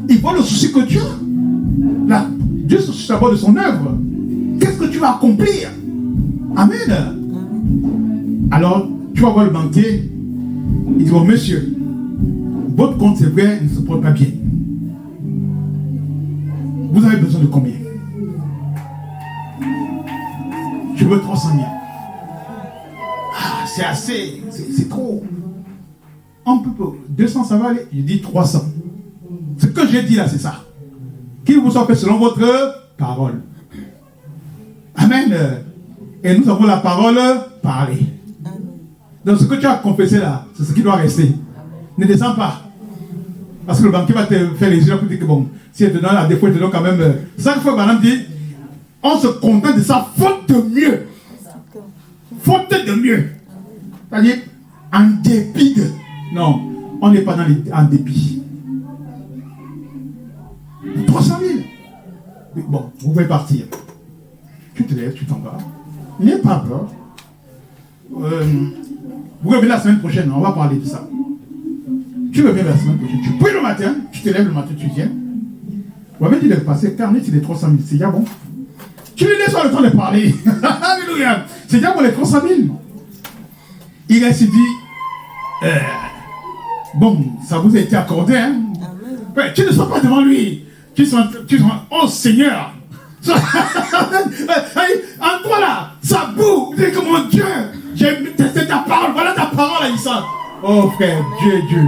Il voit le souci que tu as. Là, Dieu se soucie d'abord de son œuvre. Qu'est-ce que tu vas accomplir? Amen. Alors, tu vas voir le banquier. Il dit, bon, monsieur, votre compte, c'est vrai, ne se porte pas bien. Vous avez besoin de combien? Je veux 300 000. Ah, c'est assez, c'est trop. Un peu, 200, ça va aller? Je dis 300. Ce que j'ai dit là, c'est ça. Qu'il vous soit fait selon votre parole. Amen. Et nous avons la parole parlée. Donc ce que tu as confessé là, c'est ce qui doit rester. Ne descends pas. Parce que le banquier va te faire les yeux pour dire que bon, si elle te donne la défaut, il te donne quand même. 5 fois, madame dit, on se contente de ça, faute de mieux. Faute de mieux. C'est-à-dire, en dépit de. Non, on n'est pas en dépit. 300 000. Bon, vous pouvez partir. Tu te lèves, tu t'en vas. N'aie pas peur. Vous revenez la semaine prochaine, on va parler de ça. Tu reviens la semaine prochaine. Tu pries le matin, tu te lèves le matin, tu viens. Vous avez dit de passer carnet, c'est les 300 000. C'est déjà bon. Tu lui laisses le temps de parler. Alléluia. C'est déjà bon les 300 000. Il a dit, bon, ça vous a été accordé. Hein? Ouais, tu ne sois pas devant lui. Tu sois, oh Seigneur. En toi là, ça boue. Dis que mon Dieu, j'ai testé ta parole. Voilà ta parole, Aïssa. Oh frère, Dieu est Dieu.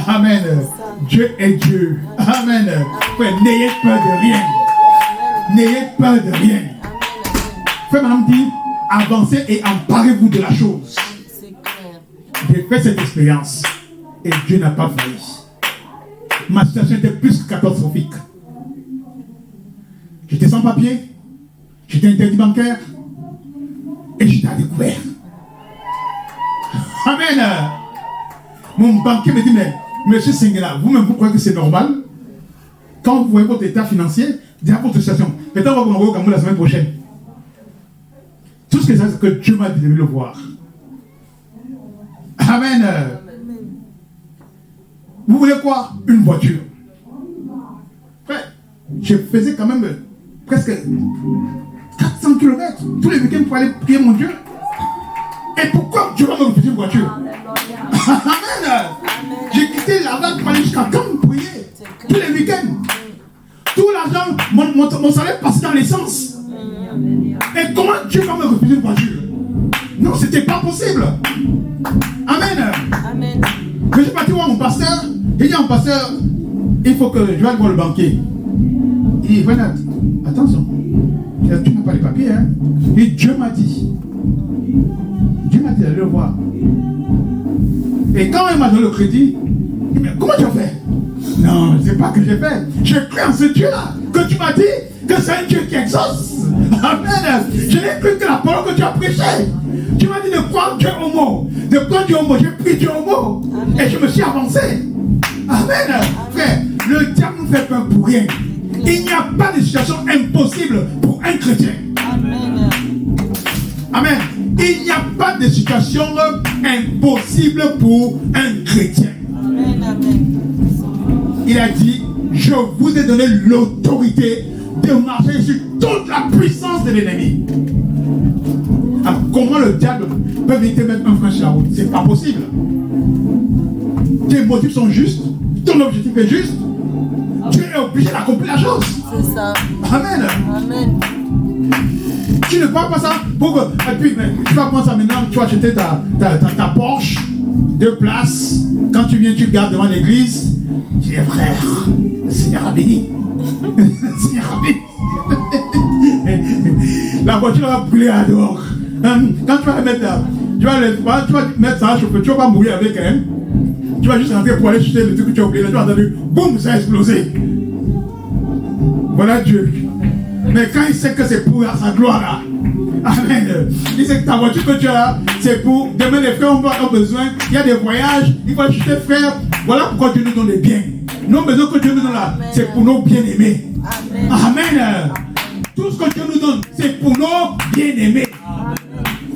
Amen. Dieu est Dieu. Amen. Frère, n'ayez peur de rien. N'ayez peur de rien. Frère, madame dit, avancez et emparez-vous de la chose. J'ai fait cette expérience et Dieu n'a pas failli. Ma situation était plus que catastrophique. J'étais sans papier, j'étais interdit bancaire et j'étais à découvert. Amen. Mon banquier me dit, mais monsieur Singela, vous-même vous croyez que c'est normal? Quand vous voyez votre état financier, dites à votre situation, peut-être on va vous envoyer au Cameroun la semaine prochaine. Tout ce que c'est que Dieu m'a dit de le voir. Amen. Vous voulez quoi? Une voiture. Frère, je faisais quand même presque 400 km tous les week-ends pour aller prier mon Dieu. Et pourquoi Dieu va me refuser une voiture? Amen. J'ai quitté l'argent pour aller jusqu'à quand vous priez tous les week-ends. Tout l'argent, mon salaire passe dans l'essence. Et comment Dieu va me refuser une voiture? Non, c'était pas possible. Amen. Amen. Mais je suis parti voir mon pasteur. Il dit à mon pasteur, il faut que je vais aller voir le banquier. Il dit, Renat, attention, tu n'as pas les papiers, hein? Et Dieu m'a dit d'aller le voir. Et quand il m'a donné le crédit, il dit, mais comment tu as fait? Non, je ne sais pas ce que j'ai fait. J'ai cru en ce Dieu-là, que tu m'as dit que c'est un Dieu qui exauce. Amen. Je n'ai cru que la parole que tu as prêchée. Tu m'as dit de croire Dieu au mot. De croire Dieu au mot. J'ai pris Dieu au mot. Amen. Et je me suis avancé. Amen. Frère, le diable nous fait peur pour rien. Il n'y a pas de situation impossible pour un chrétien. Amen. Amen. Il n'y a pas de situation impossible pour un chrétien. Amen. Amen. Il a dit, je vous ai donné l'autorité de marcher sur toute la puissance de l'ennemi. Alors, comment le diable peut venir te mettre un frein sur la route? C'est pas possible. Tes motifs sont justes, ton objectif est juste. Tu es obligé d'accomplir la chose. C'est ça. Amen. Amen. Tu ne vois pas ça pour que. Et puis, tu vas prendre ça maintenant, tu vas acheter ta Porsche, 2 places. Quand tu viens, tu gardes devant l'église. Tu dis, frère, le Seigneur a béni. Le Seigneur a béni. La voiture va brûler à dehors. Quand tu vas mettre tu vas mettre ça à chauffer, tu ne vas pas mourir avec elle. Tu vas juste rentrer pour aller chercher le truc que tu as oublié. Tu vas entendre, boum, ça a explosé. Voilà Dieu. Mais quand il sait que c'est pour sa gloire là, amen. Il sait que ta voiture que tu as là, c'est pour. Demain les frères ont besoin. Il y a des voyages, il faut acheter frère. Voilà pourquoi Dieu nous donne les biens. Nos besoins que Dieu nous donne là, c'est pour nos bien-aimés. Amen. Tout ce que Dieu nous donne, c'est pour nos bien-aimés.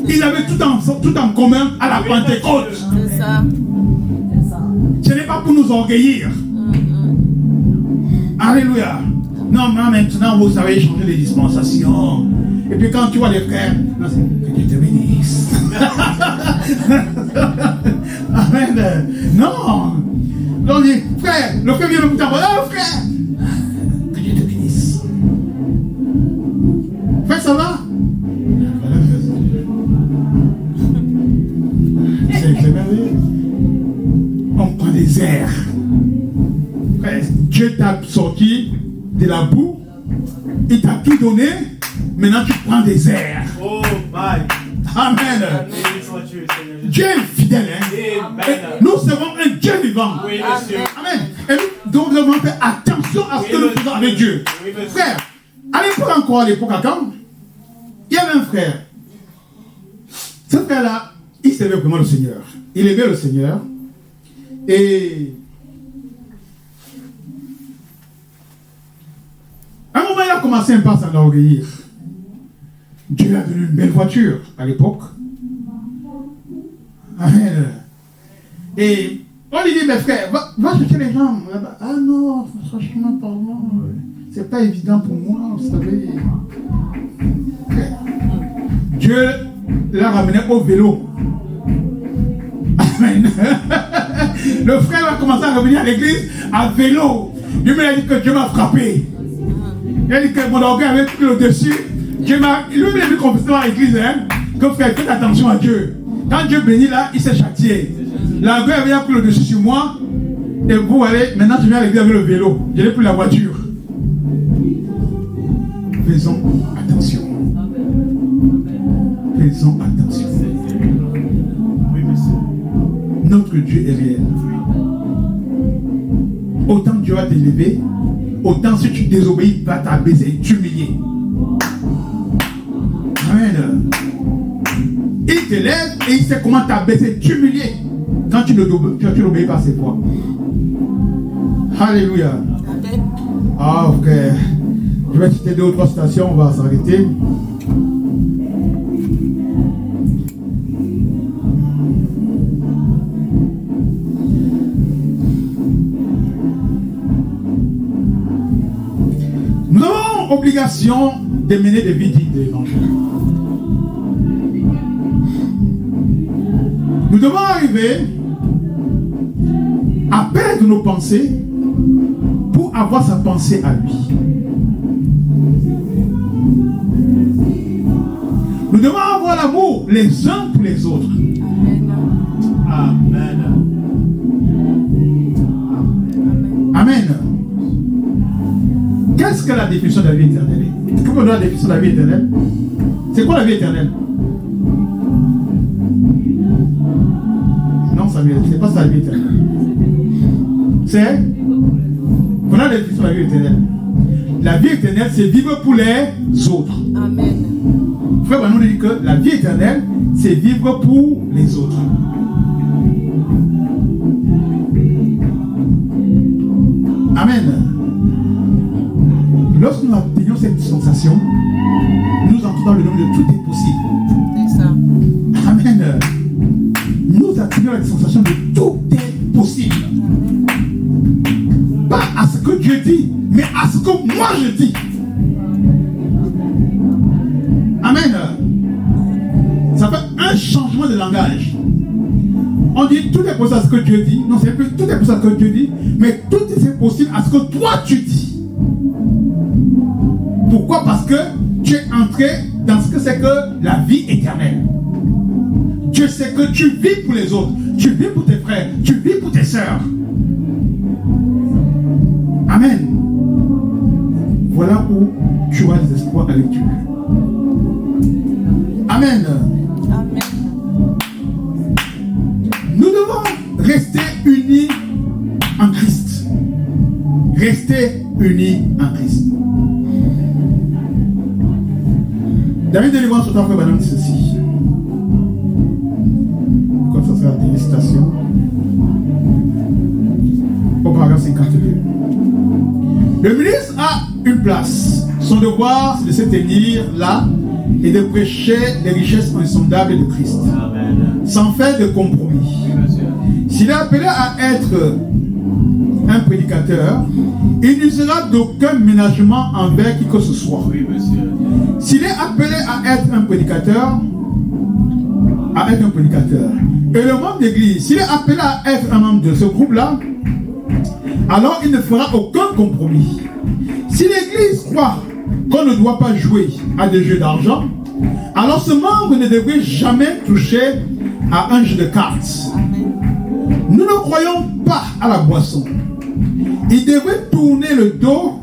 Ils avaient tout en commun à la Pentecôte. C'est ça. Ce n'est pas pour nous orgueillir. Alléluia. Non, mais maintenant, vous savez changer les dispensations. Et puis quand tu vois les frères, non, que Dieu te bénisse. Amen. Non. On dit, frère, le frère vient me dire, oh frère, que Dieu te bénisse. Frère, ça va? C'est merveilleux. On prend des airs. Frère, Dieu t'a sorti de la boue, il t'a tout donné, maintenant tu prends des airs. Oh, bye. Amen. Dieu est fidèle. Hein? Et nous serons un Dieu vivant. Oui, monsieur. Amen. Et nous devons faire attention à ce que nous faisons avec Dieu. Frère, à l'époque à quand, il y avait un frère. Ce frère-là, il servait vraiment le Seigneur. Il aimait le Seigneur. Et à un moment, il a commencé un peu à s'enorgueillir. Dieu lui a donné une belle voiture à l'époque. Amen. Et on lui dit, mais frère, va chercher les gens là-bas. Ah non, franchement parlant, c'est pas évident pour moi, vous savez. Dieu l'a ramené au vélo. Amen. Le frère a commencé à revenir à l'église à vélo. Lui m'a dit que Dieu m'a frappé. Il a dit que mon orgueil avait pris le dessus. Dieu m'a. Lui m'a dit confesser dans l'église, hein, que frère, faites attention à Dieu. Quand Dieu bénit là, il s'est châtié. L'orgueil avait pris le dessus sur moi. Et vous allez, maintenant je viens à l'église avec le vélo. Je n'ai plus la voiture. Faisons attention. Faisons attention. Oui, monsieur. Notre Dieu est réel. Autant Dieu va t'élever, autant si tu désobéis, il va t'abaisser et t'humilier. Amen. Il t'élève et il sait comment t'abaisser, t'humilier quand tu n'obéis pas à ses voix. Alléluia. Ah, frère. Je vais citer 2 ou 3 stations, on va s'arrêter. Nous avons obligation de mener des vies dignes de l'évangile. Nous devons arriver à perdre nos pensées pour avoir sa pensée à lui. Nous devons avoir l'amour les uns pour les autres. Amen. Amen. Qu'est-ce que la définition de la vie éternelle est? Comment on a la définition de la vie éternelle? C'est quoi la vie éternelle? Non, ça c'est pas ça la vie éternelle. C'est? Voilà la définition de la vie éternelle. La vie éternelle, c'est vivre pour les autres. Amen. Frère Branham nous dit que la vie éternelle, c'est vivre pour les autres. Amen. Lorsque nous obtenons cette sensation, nous entrons dans le domaine de tout est possible. C'est ça. Amen. Nous atteignons la sensation de tout est possible. Pas à ce que Dieu dit, mais à ce que moi je dis. Amen. Ça fait un changement de langage. On dit tout est possible à ce que Dieu dit. Non, c'est plus tout est possible à ce que Dieu dit, mais tout est possible à ce que toi tu dis. Pourquoi? Parce que tu es entré dans ce que c'est que la vie éternelle. Dieu sait que tu vis pour les autres, tu vis pour tes frères, tu vis pour tes sœurs. Amen. Voilà où tu as des espoirs avec Dieu. Amen. Amen. Nous devons rester unis en Christ. Rester unis en Christ. David de Lévon sur ta frère Madame dit ceci. Comme ça sera des citations. Au paragraphe 52. Le ministre a une place. Son devoir, c'est de se tenir là et de prêcher les richesses insondables de Christ, sans faire de compromis. S'il est appelé à être un prédicateur, il n'usera d'aucun ménagement envers qui que ce soit. S'il est appelé à être un prédicateur, et le membre d'église, s'il est appelé à être un membre de ce groupe-là, alors il ne fera aucun compromis. Si l'église croit qu'on ne doit pas jouer à des jeux d'argent, alors ce membre ne devrait jamais toucher à un jeu de cartes. Nous ne croyons pas à la boisson. Il devrait tourner le dos,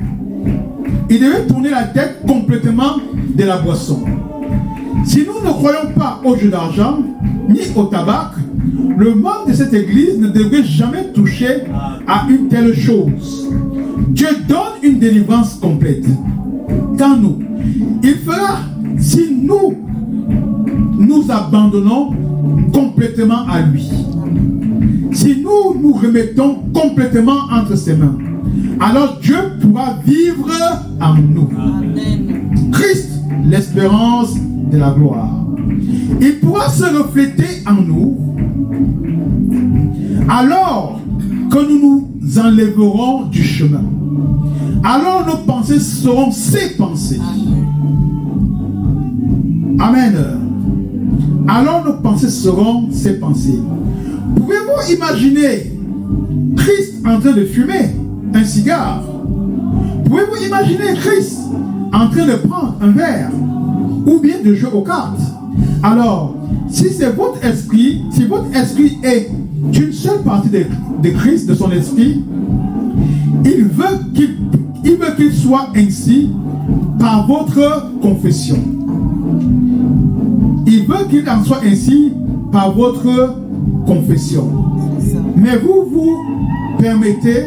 il devrait tourner la tête complètement de la boisson. Si nous ne croyons pas au jeu d'argent, ni au tabac, le membre de cette église ne devrait jamais toucher à une telle chose. Dieu donne une délivrance complète. Quand nous, il fera si nous nous abandonnons complètement à lui. Si nous nous remettons complètement entre ses mains, alors Dieu pourra vivre en nous. Christ, l'espérance de la gloire. Il pourra se refléter en nous alors que nous nous enlèverons du chemin. Alors nos pensées seront ses pensées. Amen. Alors nos pensées seront ses pensées. Pouvez-vous imaginer Christ en train de fumer un cigare? Pouvez-vous imaginer Christ en train de prendre un verre ou bien de jouer aux cartes? Alors, si c'est votre esprit, si votre esprit est une seule partie de Christ, de son esprit, il veut qu'il soit ainsi par votre confession. Il veut qu'il en soit ainsi par votre confession. Mais vous permettez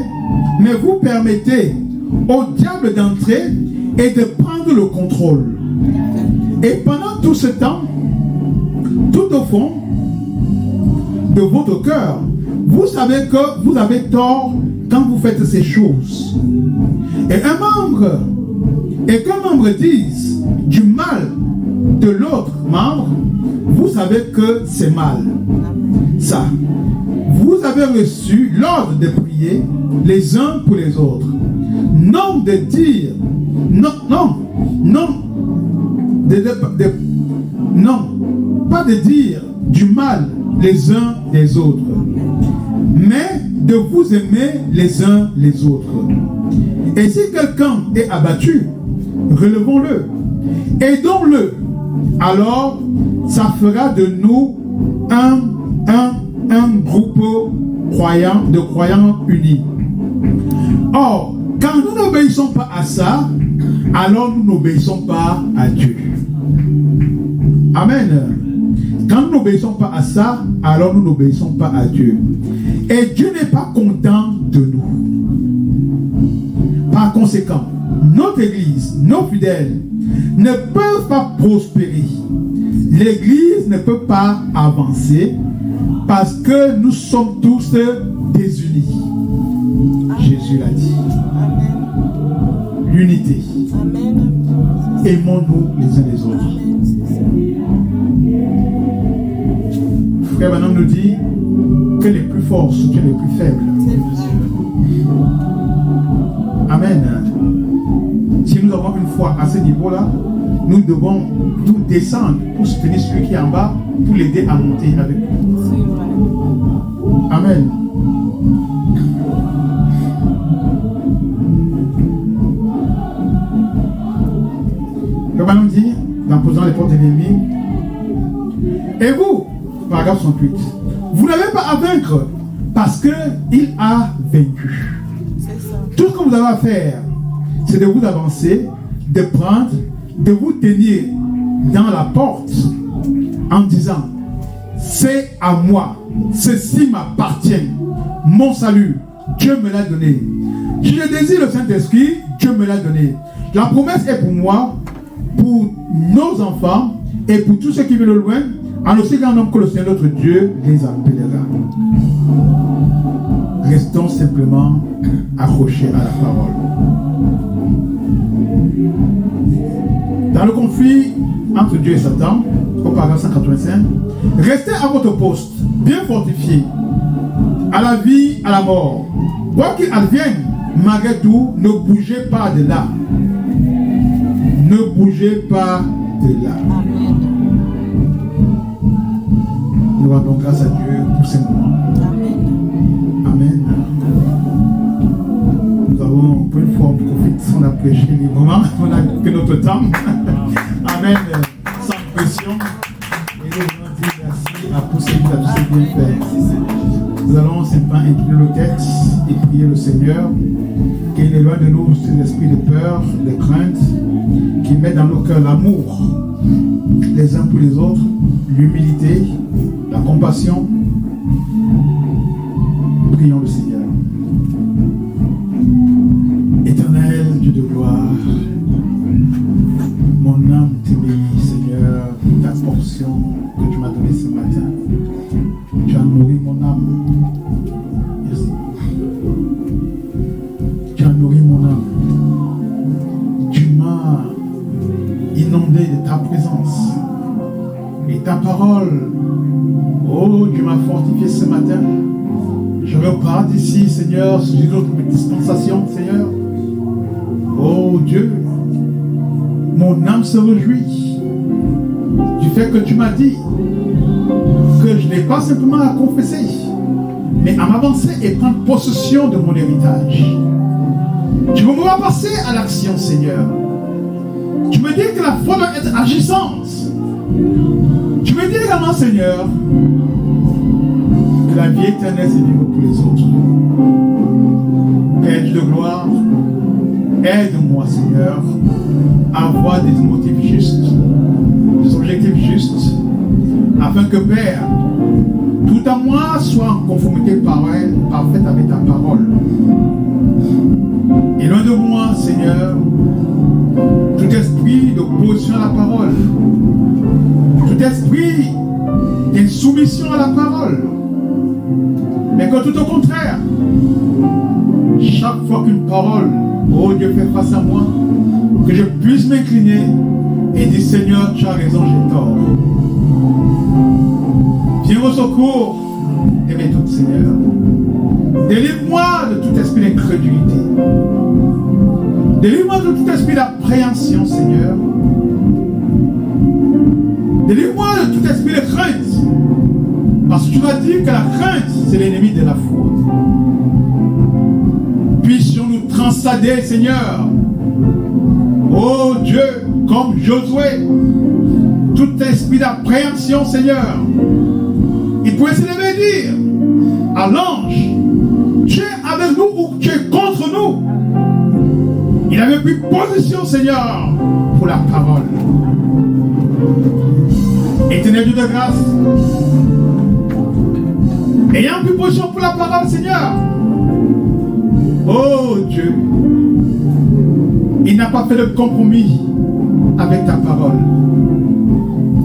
au diable d'entrer et de prendre le contrôle. Et pendant tout ce temps, tout au fond de votre cœur, vous savez que vous avez tort quand vous faites ces choses. Et qu'un membre dise du mal de l'autre membre, vous savez que c'est mal. Ça, vous avez reçu l'ordre de prier les uns pour les autres. Non de dire, pas de dire du mal les uns des autres, mais de vous aimer les uns les autres. Et si quelqu'un est abattu, relevons-le, aidons-le, alors ça fera de nous un groupe de croyants unis. Or, quand nous n'obéissons pas à ça, alors nous n'obéissons pas à Dieu. Amen. Quand nous n'obéissons pas à ça, alors nous n'obéissons pas à Dieu. Et Dieu n'est pas content de nous. Par conséquent, notre église, nos fidèles, ne peuvent pas prospérer. L'église ne peut pas avancer parce que nous sommes tous désunis. Jésus l'a dit. L'unité. Aimons-nous les uns les autres. Frère Branham nous dit que les plus forts soutiennent les plus faibles. Amen. Si nous avons une foi à ce niveau-là, nous devons tout descendre pour soutenir celui qui est en bas, pour l'aider à monter avec nous. Amen. Le ballon dit, en posant les portes de l'ennemi, et vous, paragraphe 68, vous n'avez pas à vaincre parce qu'il a vaincu. Tout ce que vous avez à faire, c'est de vous avancer, de prendre, de vous tenir dans la porte en disant, c'est à moi, ceci m'appartient, mon salut, Dieu me l'a donné. Si je désire le Saint-Esprit, Dieu me l'a donné. La promesse est pour moi, pour nos enfants et pour tous ceux qui viennent de loin, en aussi grand nombre que le Seigneur notre Dieu les appellera. Restons simplement accrochés à la parole. Dans le conflit entre Dieu et Satan, au paragraphe 185, restez à votre poste, bien fortifiés, à la vie, à la mort. Quoi qu'il advienne, malgré tout, ne bougez pas de là. Ne bougez pas de là. Amen. Nous rendons grâce à Dieu pour ces moments. Amen. Amen. Nous avons pour une fois profité, on a prêché librement, on a que notre temps. Amen. Sans pression. Et nous voulons dire merci à tous ceux bien fait. Nous allons simplement incliner le texte et prier le Seigneur qu'il éloigne de nous l'esprit de peur, de crainte, qu'il mette dans nos cœurs l'amour les uns pour les autres, l'humilité, la compassion. Prions le Seigneur. Éternel Dieu de gloire, mon âme t'ébéit, Seigneur, pour ta portion que tu m'as donnée ce matin. Tu as nourri mon âme. Merci. Tu as nourri mon âme. Tu m'as inondé de ta présence. Et ta parole, oh, tu m'as fortifié ce matin. Je repars d'ici, Seigneur, sous une autre dispensation, Seigneur. Oh Dieu, mon âme se réjouit du fait que tu m'as dit que je n'ai pas simplement à confesser, mais à m'avancer et prendre possession de mon héritage. Tu veux me voir passer à l'action, Seigneur. Tu me dis que la foi doit être agissante. Tu me dis également, Seigneur, que la vie éternelle c'est vivre pour les autres. Père de gloire, aide-moi, Seigneur, à avoir des motifs justes, des objectifs justes, afin que, Père, tout à moi soit en conformité parfaite avec ta parole. Et loin de moi, Seigneur, tout esprit d'opposition à la parole, tout esprit d'insoumission à la parole, mais que tout au contraire, chaque fois qu'une parole, oh Dieu, fait face à moi, que je puisse m'incliner et dire, Seigneur, tu as raison, j'ai tort. Viens au secours de mes doutes, Seigneur. Délivre-moi de tout esprit d'incrédulité. Délivre-moi de tout esprit d'appréhension, Seigneur. Délivre-moi de tout esprit de crainte. Parce que tu m'as dit que la crainte, c'est l'ennemi de la foi. Puissions-nous transcender, Seigneur. Oh Dieu, comme Josué, tout esprit d'appréhension, Seigneur. Il pouvait se lever et dire à l'ange, tu es avec nous ou tu es contre nous. Il avait pris position, Seigneur, pour la parole. Éternel Dieu de grâce, ayant pris position pour la parole, Seigneur, oh Dieu, il n'a pas fait de compromis avec ta parole.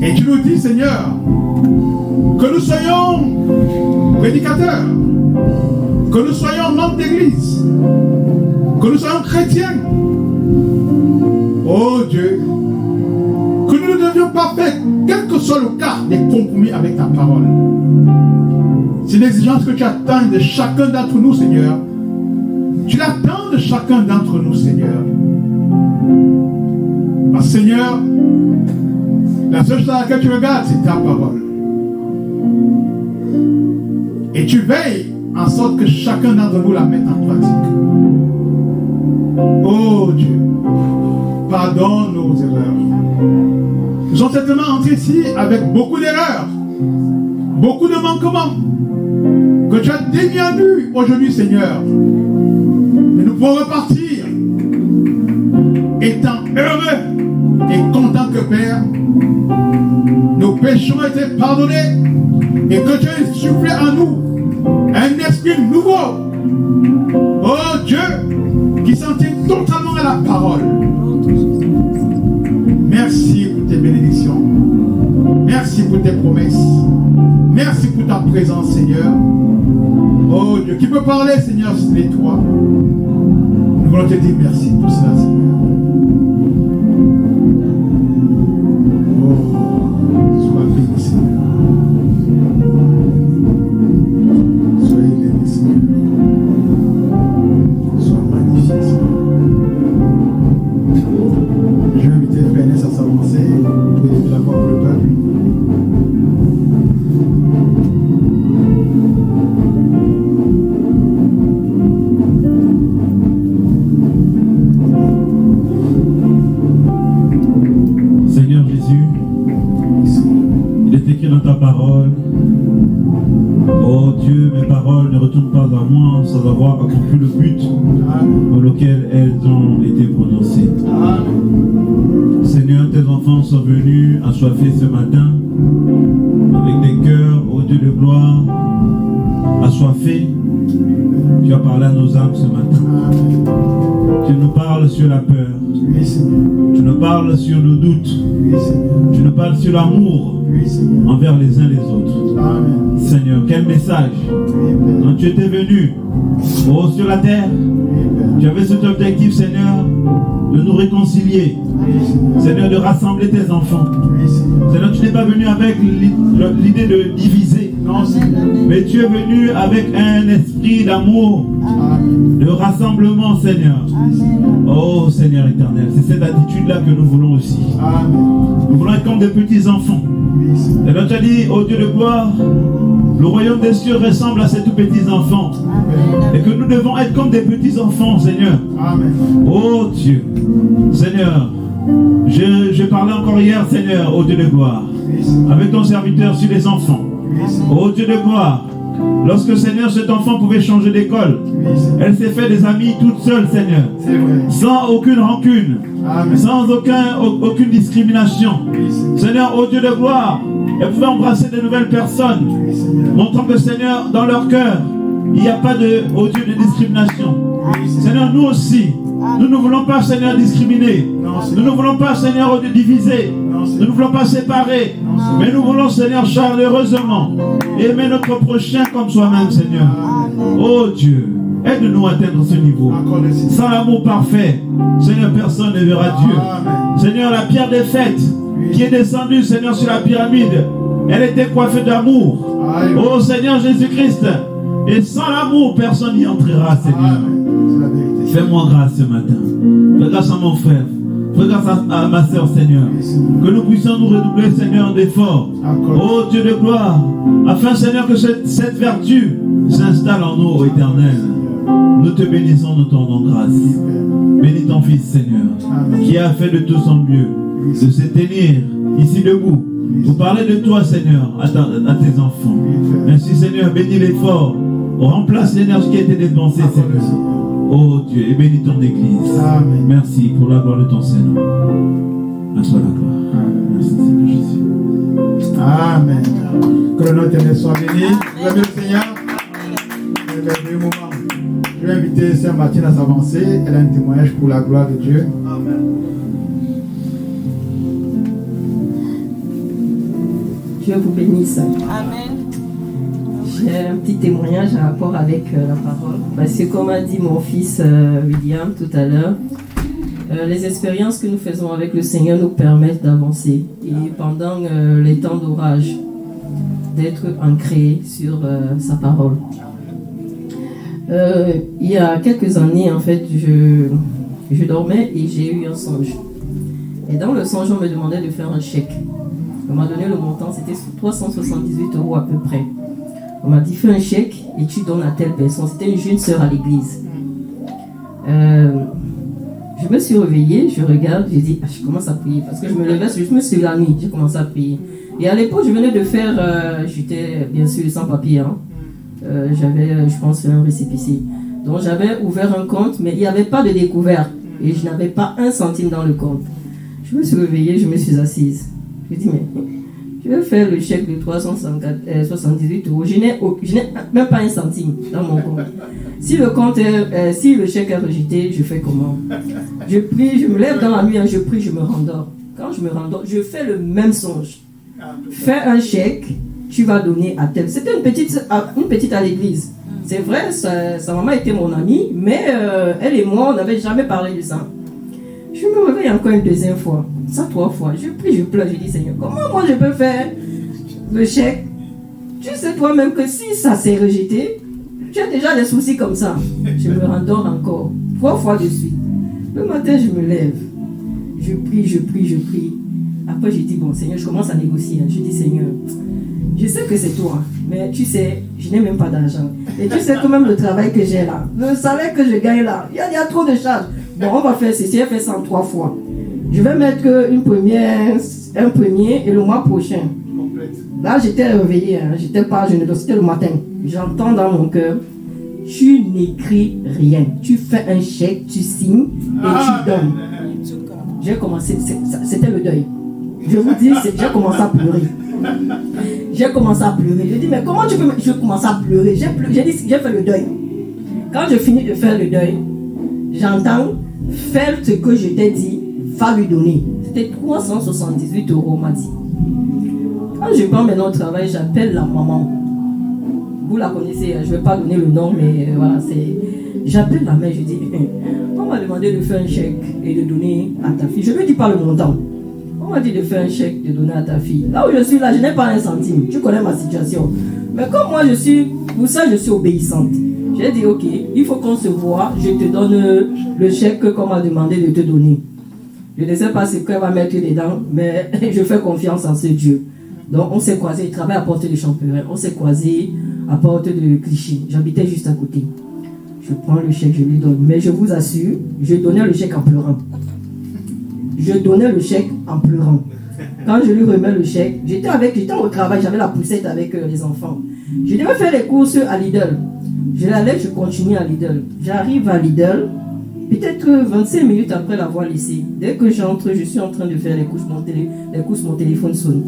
Et tu nous dis, Seigneur, que nous soyons prédicateurs, que nous soyons membres d'église, que nous soyons chrétiens. Oh Dieu, que nous ne devions pas faire, quel que soit le cas, des compromis avec ta parole. C'est l'exigence que tu attends de chacun d'entre nous, Seigneur. Tu l'attends de chacun d'entre nous, Seigneur. Parce que, Seigneur, la seule chose à laquelle tu regardes, c'est ta parole. Et tu veilles en sorte que chacun d'entre nous la mette en pratique. Oh Dieu, pardonne nos erreurs. Nous sommes certainement entrés ici avec beaucoup d'erreurs, beaucoup de manquements que tu as démis à nous aujourd'hui, Seigneur. Mais nous pouvons repartir étant heureux et contents que, Père, nos péchés ont été pardonnés et que tu as soufflé en nous un esprit nouveau. Oh Dieu, qui s'en tient totalement à la parole. Merci pour tes bénédictions. Merci pour tes promesses. Merci pour ta présence, Seigneur. Oh Dieu, qui peut parler, Seigneur, c'est toi. Nous voulons te dire merci pour cela, Seigneur. écrit dans ta parole, oh Dieu, mes paroles ne retournent pas à moi sans avoir accompli le but pour lequel elles ont été prononcées. Seigneur, tes enfants sont venus assoiffés ce matin avec des cœurs, ô Dieu de gloire, assoiffés. Tu as parlé à nos âmes ce matin. Tu nous parles sur la peur. Tu nous parles sur le doute. Tu nous parles sur l'amour envers les uns les autres. Seigneur, quel message. Quand tu étais venu sur la terre, tu avais cet objectif, Seigneur, de nous réconcilier. Seigneur, de rassembler tes enfants. Seigneur, tu n'es pas venu avec l'idée de diviser. Mais tu es venu avec un esprit d'amour, de rassemblement, Seigneur. Oh Seigneur éternel, c'est cette attitude-là que nous voulons aussi. Nous voulons être comme des petits enfants. Seigneur, tu as dit, oh Dieu de gloire, le royaume des cieux ressemble à ces tout petits enfants. Et que nous devons être comme des petits enfants, Seigneur. Oh Dieu, Seigneur, je parlais encore hier, Seigneur, oh Dieu de gloire, avec ton serviteur sur les enfants. Oh Dieu de gloire, lorsque Seigneur, cet enfant pouvait changer d'école, elle s'est fait des amis toute seule, Seigneur, sans aucune rancune, sans aucune discrimination. Seigneur, oh Dieu de gloire, elle pouvait embrasser de nouvelles personnes, montrant que Seigneur, dans leur cœur, il n'y a pas de, oh Dieu, de discrimination. Seigneur, nous aussi, nous ne voulons pas, Seigneur, discriminer. Nous ne voulons pas, Seigneur, oh Dieu, diviser. Nous ne voulons pas séparer. Mais nous voulons, Seigneur, chaleureusement aimer notre prochain comme soi-même, Seigneur. Oh Dieu, aide-nous à atteindre ce niveau. Sans l'amour parfait, Seigneur, personne ne verra Dieu. Seigneur, la pierre des fêtes qui est descendue, Seigneur, sur la pyramide, elle était coiffée d'amour. Oh Seigneur Jésus-Christ, et sans l'amour, personne n'y entrera, Seigneur. Fais-moi grâce ce matin. Fais grâce à mon frère. Fais grâce à ma soeur, Seigneur. Que nous puissions nous redoubler, Seigneur, d'efforts. Oh Dieu de gloire. Afin, Seigneur, que cette vertu s'installe en nous, Éternel. Nous te bénissons, nous te rendons grâce. Bénis ton Fils, Seigneur, qui a fait de tout son mieux, de se tenir ici debout, pour parler de toi, Seigneur, à tes enfants. Ainsi, Seigneur, bénis l'effort. Remplace l'énergie qui a été dépensée, Seigneur. Oh Dieu, et bénis ton Église. Amen. Merci pour la gloire de ton Seigneur. À toi la gloire. Merci Seigneur Jésus. Amen. Que le nom éternel soit béni. Vous aimez le Seigneur. C'est un moment. Je vais inviter Sœur Martine à s'avancer. Elle a un témoignage pour la gloire de Dieu. Amen. Dieu vous bénisse. Amen. J'ai un petit témoignage en rapport avec la parole. Parce que comme a dit mon fils William tout à l'heure, les expériences que nous faisons avec le Seigneur nous permettent d'avancer. Et pendant les temps d'orage, d'être ancrés sur sa parole. Il y a quelques années, en fait, je dormais et j'ai eu un songe. Et dans le songe, on me demandait de faire un chèque. On m'a donné le montant, c'était 378 € à peu près. On m'a dit, fais un chèque et tu donnes à telle personne. C'était une jeune sœur à l'église. Je me suis réveillée, je regarde, je dis, je commence à prier. Parce que je me levais, je me suis la nuit, j'ai commencé à prier. Et à l'époque, je venais de faire, j'étais bien sûr sans papier. Hein. J'avais, je pense, un récépissé. Donc j'avais ouvert un compte, mais il n'y avait pas de découvert. Et je n'avais pas un centime dans le compte. Je me suis réveillée, je me suis assise. Je dis, mais je vais faire le chèque de 378 €. Je n'ai même pas un centime dans mon compte. Si le chèque est rejeté, je fais comment? Je prie, je me lève dans la nuit, je prie, je me rendors. Quand je me rendors, je fais le même songe. Fais un chèque, tu vas donner à tel. C'était une petite à l'église. C'est vrai, sa maman était mon amie, mais elle et moi, on n'avait jamais parlé de ça. Je me réveille encore une deuxième fois. Ça 3 fois. Je prie, je pleure, je dis, Seigneur, comment moi je peux faire le chèque? Tu sais toi-même que si ça s'est rejeté, tu as déjà des soucis comme ça. Je me rendors encore 3 fois de suite. Le matin, je me lève. Je prie, je prie, je prie. Après, je dis, bon, Seigneur, je commence à négocier. Je dis, Seigneur, je sais que c'est toi, mais tu sais, je n'ai même pas d'argent. Et tu sais quand même le travail que j'ai là, le salaire que je gagne là, il y a trop de charges. Bon, on va faire ceci, elle fait ça en 3 fois. Je vais mettre un premier et le mois prochain, Là, j'étais réveillée, hein. Je ne c'était le matin. J'entends dans mon cœur, tu n'écris rien. Tu fais un chèque, tu signes et tu donnes. J'ai commencé, c'était le deuil. Je vous dis, j'ai commencé à pleurer. J'ai commencé à pleurer. Je dis, mais comment tu peux... Je commence à pleurer. J'ai dit, j'ai fait le deuil. Quand je finis de faire le deuil, j'entends, faire ce que je t'ai dit, va lui donner. C'était 378 €, on m'a dit. Quand je prends maintenant au travail, j'appelle la maman. Vous la connaissez, je ne vais pas donner le nom, mais voilà, c'est... J'appelle la mère, je dis, on m'a demandé de faire un chèque et de donner à ta fille. Je ne lui dis pas le montant. On m'a dit de faire un chèque, de donner à ta fille. Là où je suis là, je n'ai pas un centime. Tu connais ma situation. Mais comme moi, pour ça, je suis obéissante. J'ai dit, ok, il faut qu'on se voit. Je te donne le chèque qu'on m'a demandé de te donner. Je ne sais pas ce qu'elle va mettre dedans, mais je fais confiance en ce Dieu. Donc, on s'est croisés. Il travaille à Porte de Champéret. On s'est croisés à Porte de Clichy. J'habitais juste à côté. Je prends le chèque, je lui donne. Mais je vous assure, je donnais le chèque en pleurant. Je donnais le chèque en pleurant. Quand je lui remets le chèque, j'étais au travail, j'avais la poussette avec les enfants. Je devais faire les courses à Lidl. Je continue à Lidl. J'arrive à Lidl, peut-être 25 minutes après l'avoir laissé. Dès que j'entre, je suis en train de faire les courses, mon téléphone sonne.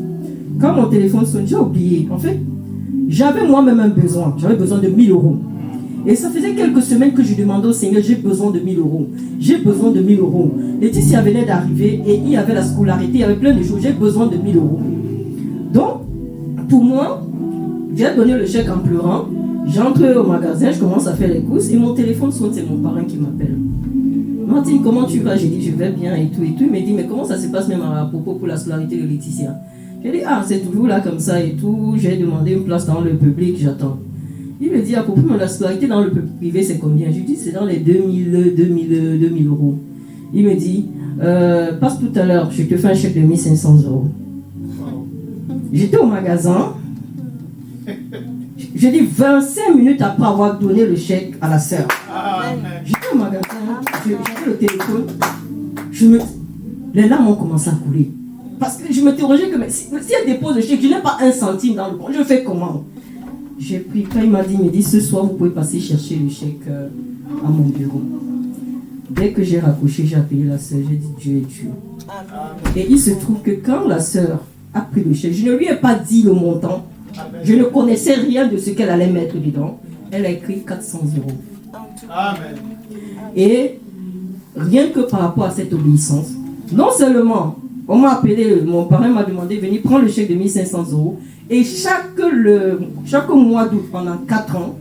Quand mon téléphone sonne, j'ai oublié. En fait, j'avais moi-même un besoin. J'avais besoin de 1000 €. Et ça faisait quelques semaines que je demandais au Seigneur, j'ai besoin de 1000 €. J'ai besoin de 1000 €. Laetitia venait d'arriver et il y avait la scolarité, il y avait plein de choses. J'ai besoin de 1000 €. Donc, pour moi, j'ai donné le chèque en pleurant. J'entre au magasin, je commence à faire les courses et mon téléphone sonne, c'est mon parrain qui m'appelle. Martine, comment tu vas? J'ai dit, je vais bien et tout et tout. Il m'a dit, mais comment ça se passe même à propos pour la scolarité de Laetitia? J'ai dit, c'est toujours là comme ça et tout. J'ai demandé une place dans le public, j'attends. Il me dit, à propos de la scolarité dans le privé, c'est combien? Je lui dis, c'est dans les 2000 €. Il me dit, passe tout à l'heure, je te fais un chèque de 1500 €. J'étais au magasin. Je dis 25 minutes après avoir donné le chèque à la sœur. J'étais au magasin, j'ai le téléphone. Les larmes ont commencé à couler. Parce que je m'interrogeais que si elle dépose le chèque, je n'ai pas un centime dans le compte, je fais comment? J'ai pris, quand il m'a dit, ce soir vous pouvez passer chercher le chèque à mon bureau. Dès que j'ai raccroché, j'ai appelé la sœur, j'ai dit Dieu est Dieu. Et il se trouve que quand la sœur a pris le chèque, je ne lui ai pas dit le montant, je ne connaissais rien de ce qu'elle allait mettre dedans. Elle a écrit 400 €. Amen. Et rien que par rapport à cette obéissance, non seulement on m'a appelé, mon parrain m'a demandé de venir prendre le chèque de 1500 €. Et chaque mois d'août, pendant 4 ans,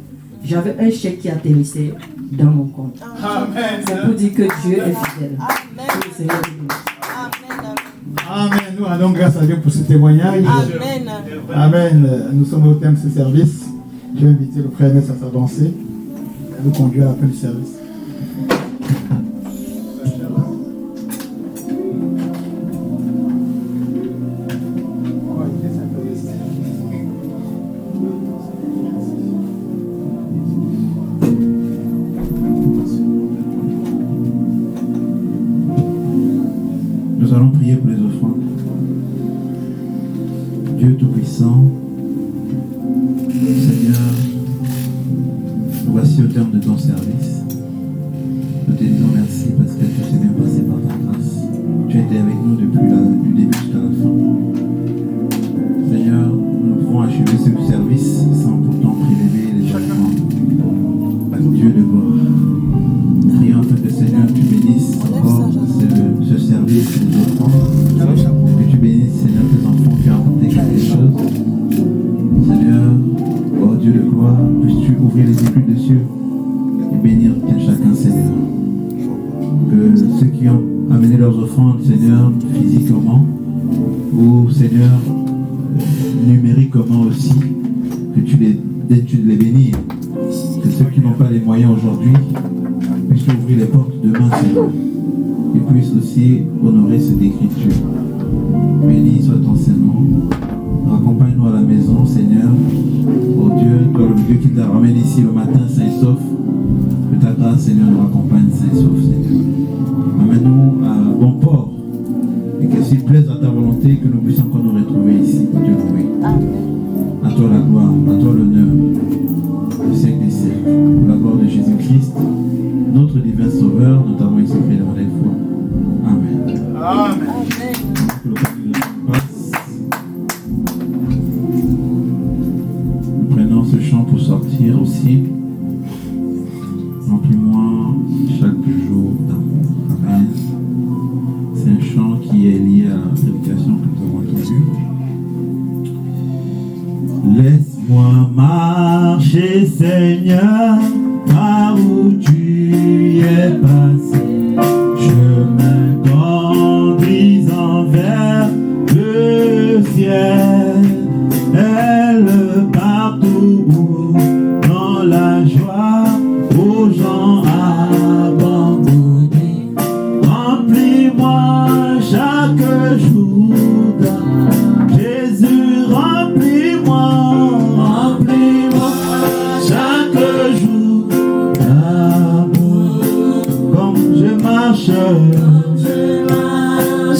j'avais un chèque qui atterrissait dans mon compte. Amen. C'est pour dire que Dieu est fidèle. Amen. Nous allons grâce à Dieu pour ce témoignage. Amen. Amen. Nous sommes au thème de ce service. Je vais inviter le frère Ness à s'avancer. À nous conduire à la fin du service. Nous allons prier pour les offrandes. Dieu Tout-Puissant, Seigneur, nous voici au terme de ton service. Nous te disons merci parce que tout s'est bien passé par ta grâce. Tu as été avec nous depuis du début jusqu'à la fin. Seigneur, nous pouvons achever ce service sans pourtant prélever les offrandes. Dieu de gloire. Prions afin que Seigneur, tu bénisses encore ce service, ces offrandes. Que tu bénisses, Seigneur, tes enfants qui ont apporté quelque chose. Seigneur, oh Dieu de gloire, puisses-tu ouvrir les écluses des cieux et bénir chacun, Seigneur. Que ceux qui ont amené leurs offrandes, Seigneur, physiquement, ou Seigneur, numériquement aussi, que tu les bénis. Que ceux qui n'ont pas les moyens aujourd'hui puissent ouvrir les portes demain, Seigneur, et puissent aussi honorer cette écriture. Béni soit ton Seigneur. Accompagne-nous à la maison, Seigneur. Oh Dieu, toi le Dieu qui t'a ramené ici le matin, sain et sauf. Que ta grâce, Seigneur, nous accompagne sain et sauf, Seigneur. Amène-nous à bon port et que s'il plaise à ta volonté que nous puissions encore nous retrouver ici pour te louer. À toi la gloire, à toi l'honneur, du siècle des siècles, pour la gloire de Jésus-Christ, notre divin Sauveur, nous t'avons exaucé dans la foi. Amen. Amen. Que le Père de la grâce. Nous prenons ce chant pour sortir aussi. Remplis-moi chaque jour d'amour. Amen. C'est un chant qui est lié à la prédication que nous avons entendue. Laisse-moi marcher, Seigneur, par où tu es passé. Je me conduis envers le ciel. Elle partout où, dans la joie, aux gens abandonnés. Remplis-moi chaque jour d'amour. Jésus, remplis-moi chaque jour d'amour. Comme je marche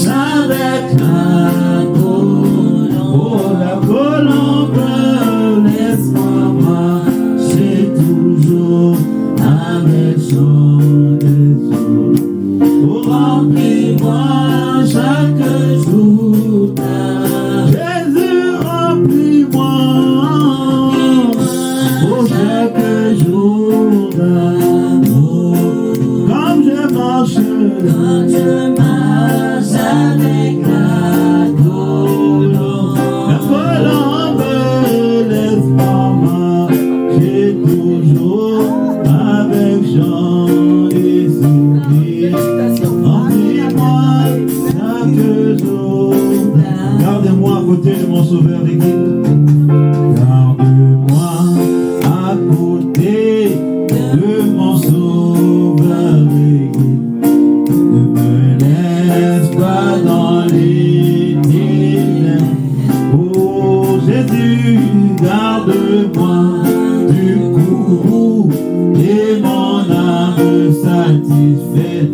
avec la colombe. Oh, la colombe, laisse-moi marcher toujours avec son détour. Oh, remplis-moi chaque jour d'amour. Jésus, remplis-moi. Oh, chaque jour d'amour. Comme je marche avec la colombe. La colombe, laisse-moi marcher toujours avec chant et sourire. Remplis-moi chaque jour. Gardez-moi à côté de mon sauveur des guides. Garde-moi à côté de mon sauveur des guides. Ne me laisse pas dans les ténèbres. Oh Jésus, garde-moi du courroux et mon âme satisfaite.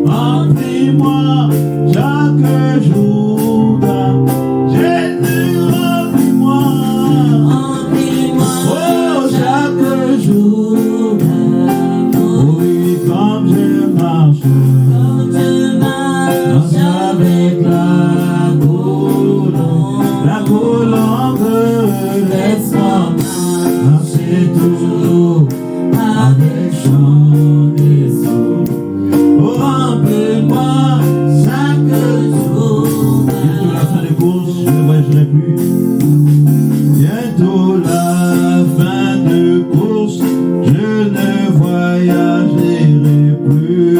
Remplis-moi chaque jour d'amour. Jésus, remplis-moi. Oh, chaque jour d'amour. Oui, comme je marche avec la colombe, laisse-moi marcher toujours avec chant et sourire. Oh, remplis-moi chaque jour. Bientôt la fin des courses, je ne voyagerai plus. Bientôt la fin de course, je ne voyagerai plus.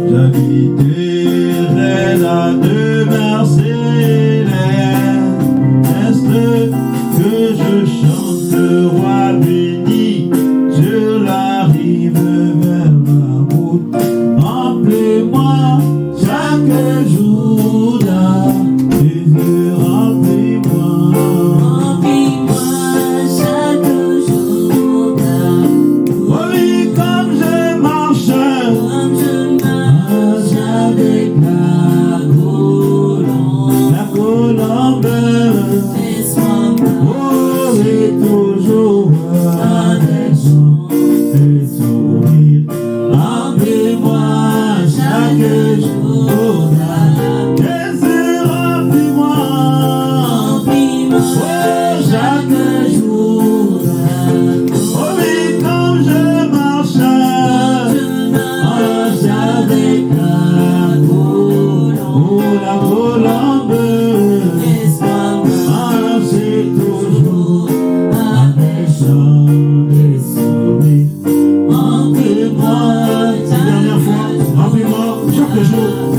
J'habiterai la demeure céleste. Que je chante le roi béni sur la rive vers la route. Remplis-moi chaque jour d'amour. Jésus, remplis-moi. Chaque jour d'amour. Oui, comme je marche avec la colombe. Oh, et toujours avec son sourire. Remplis-moi chaque jour d'amour. Jésus, remplis-moi. Oh, chaque jour d'amour. Oh, oui, comme je marche avec la colombe. Oh, la colombe. C'est toujours avec chant et sourire. Remplis-moi, c'est la dernière fois, remplis-moi chaque jour.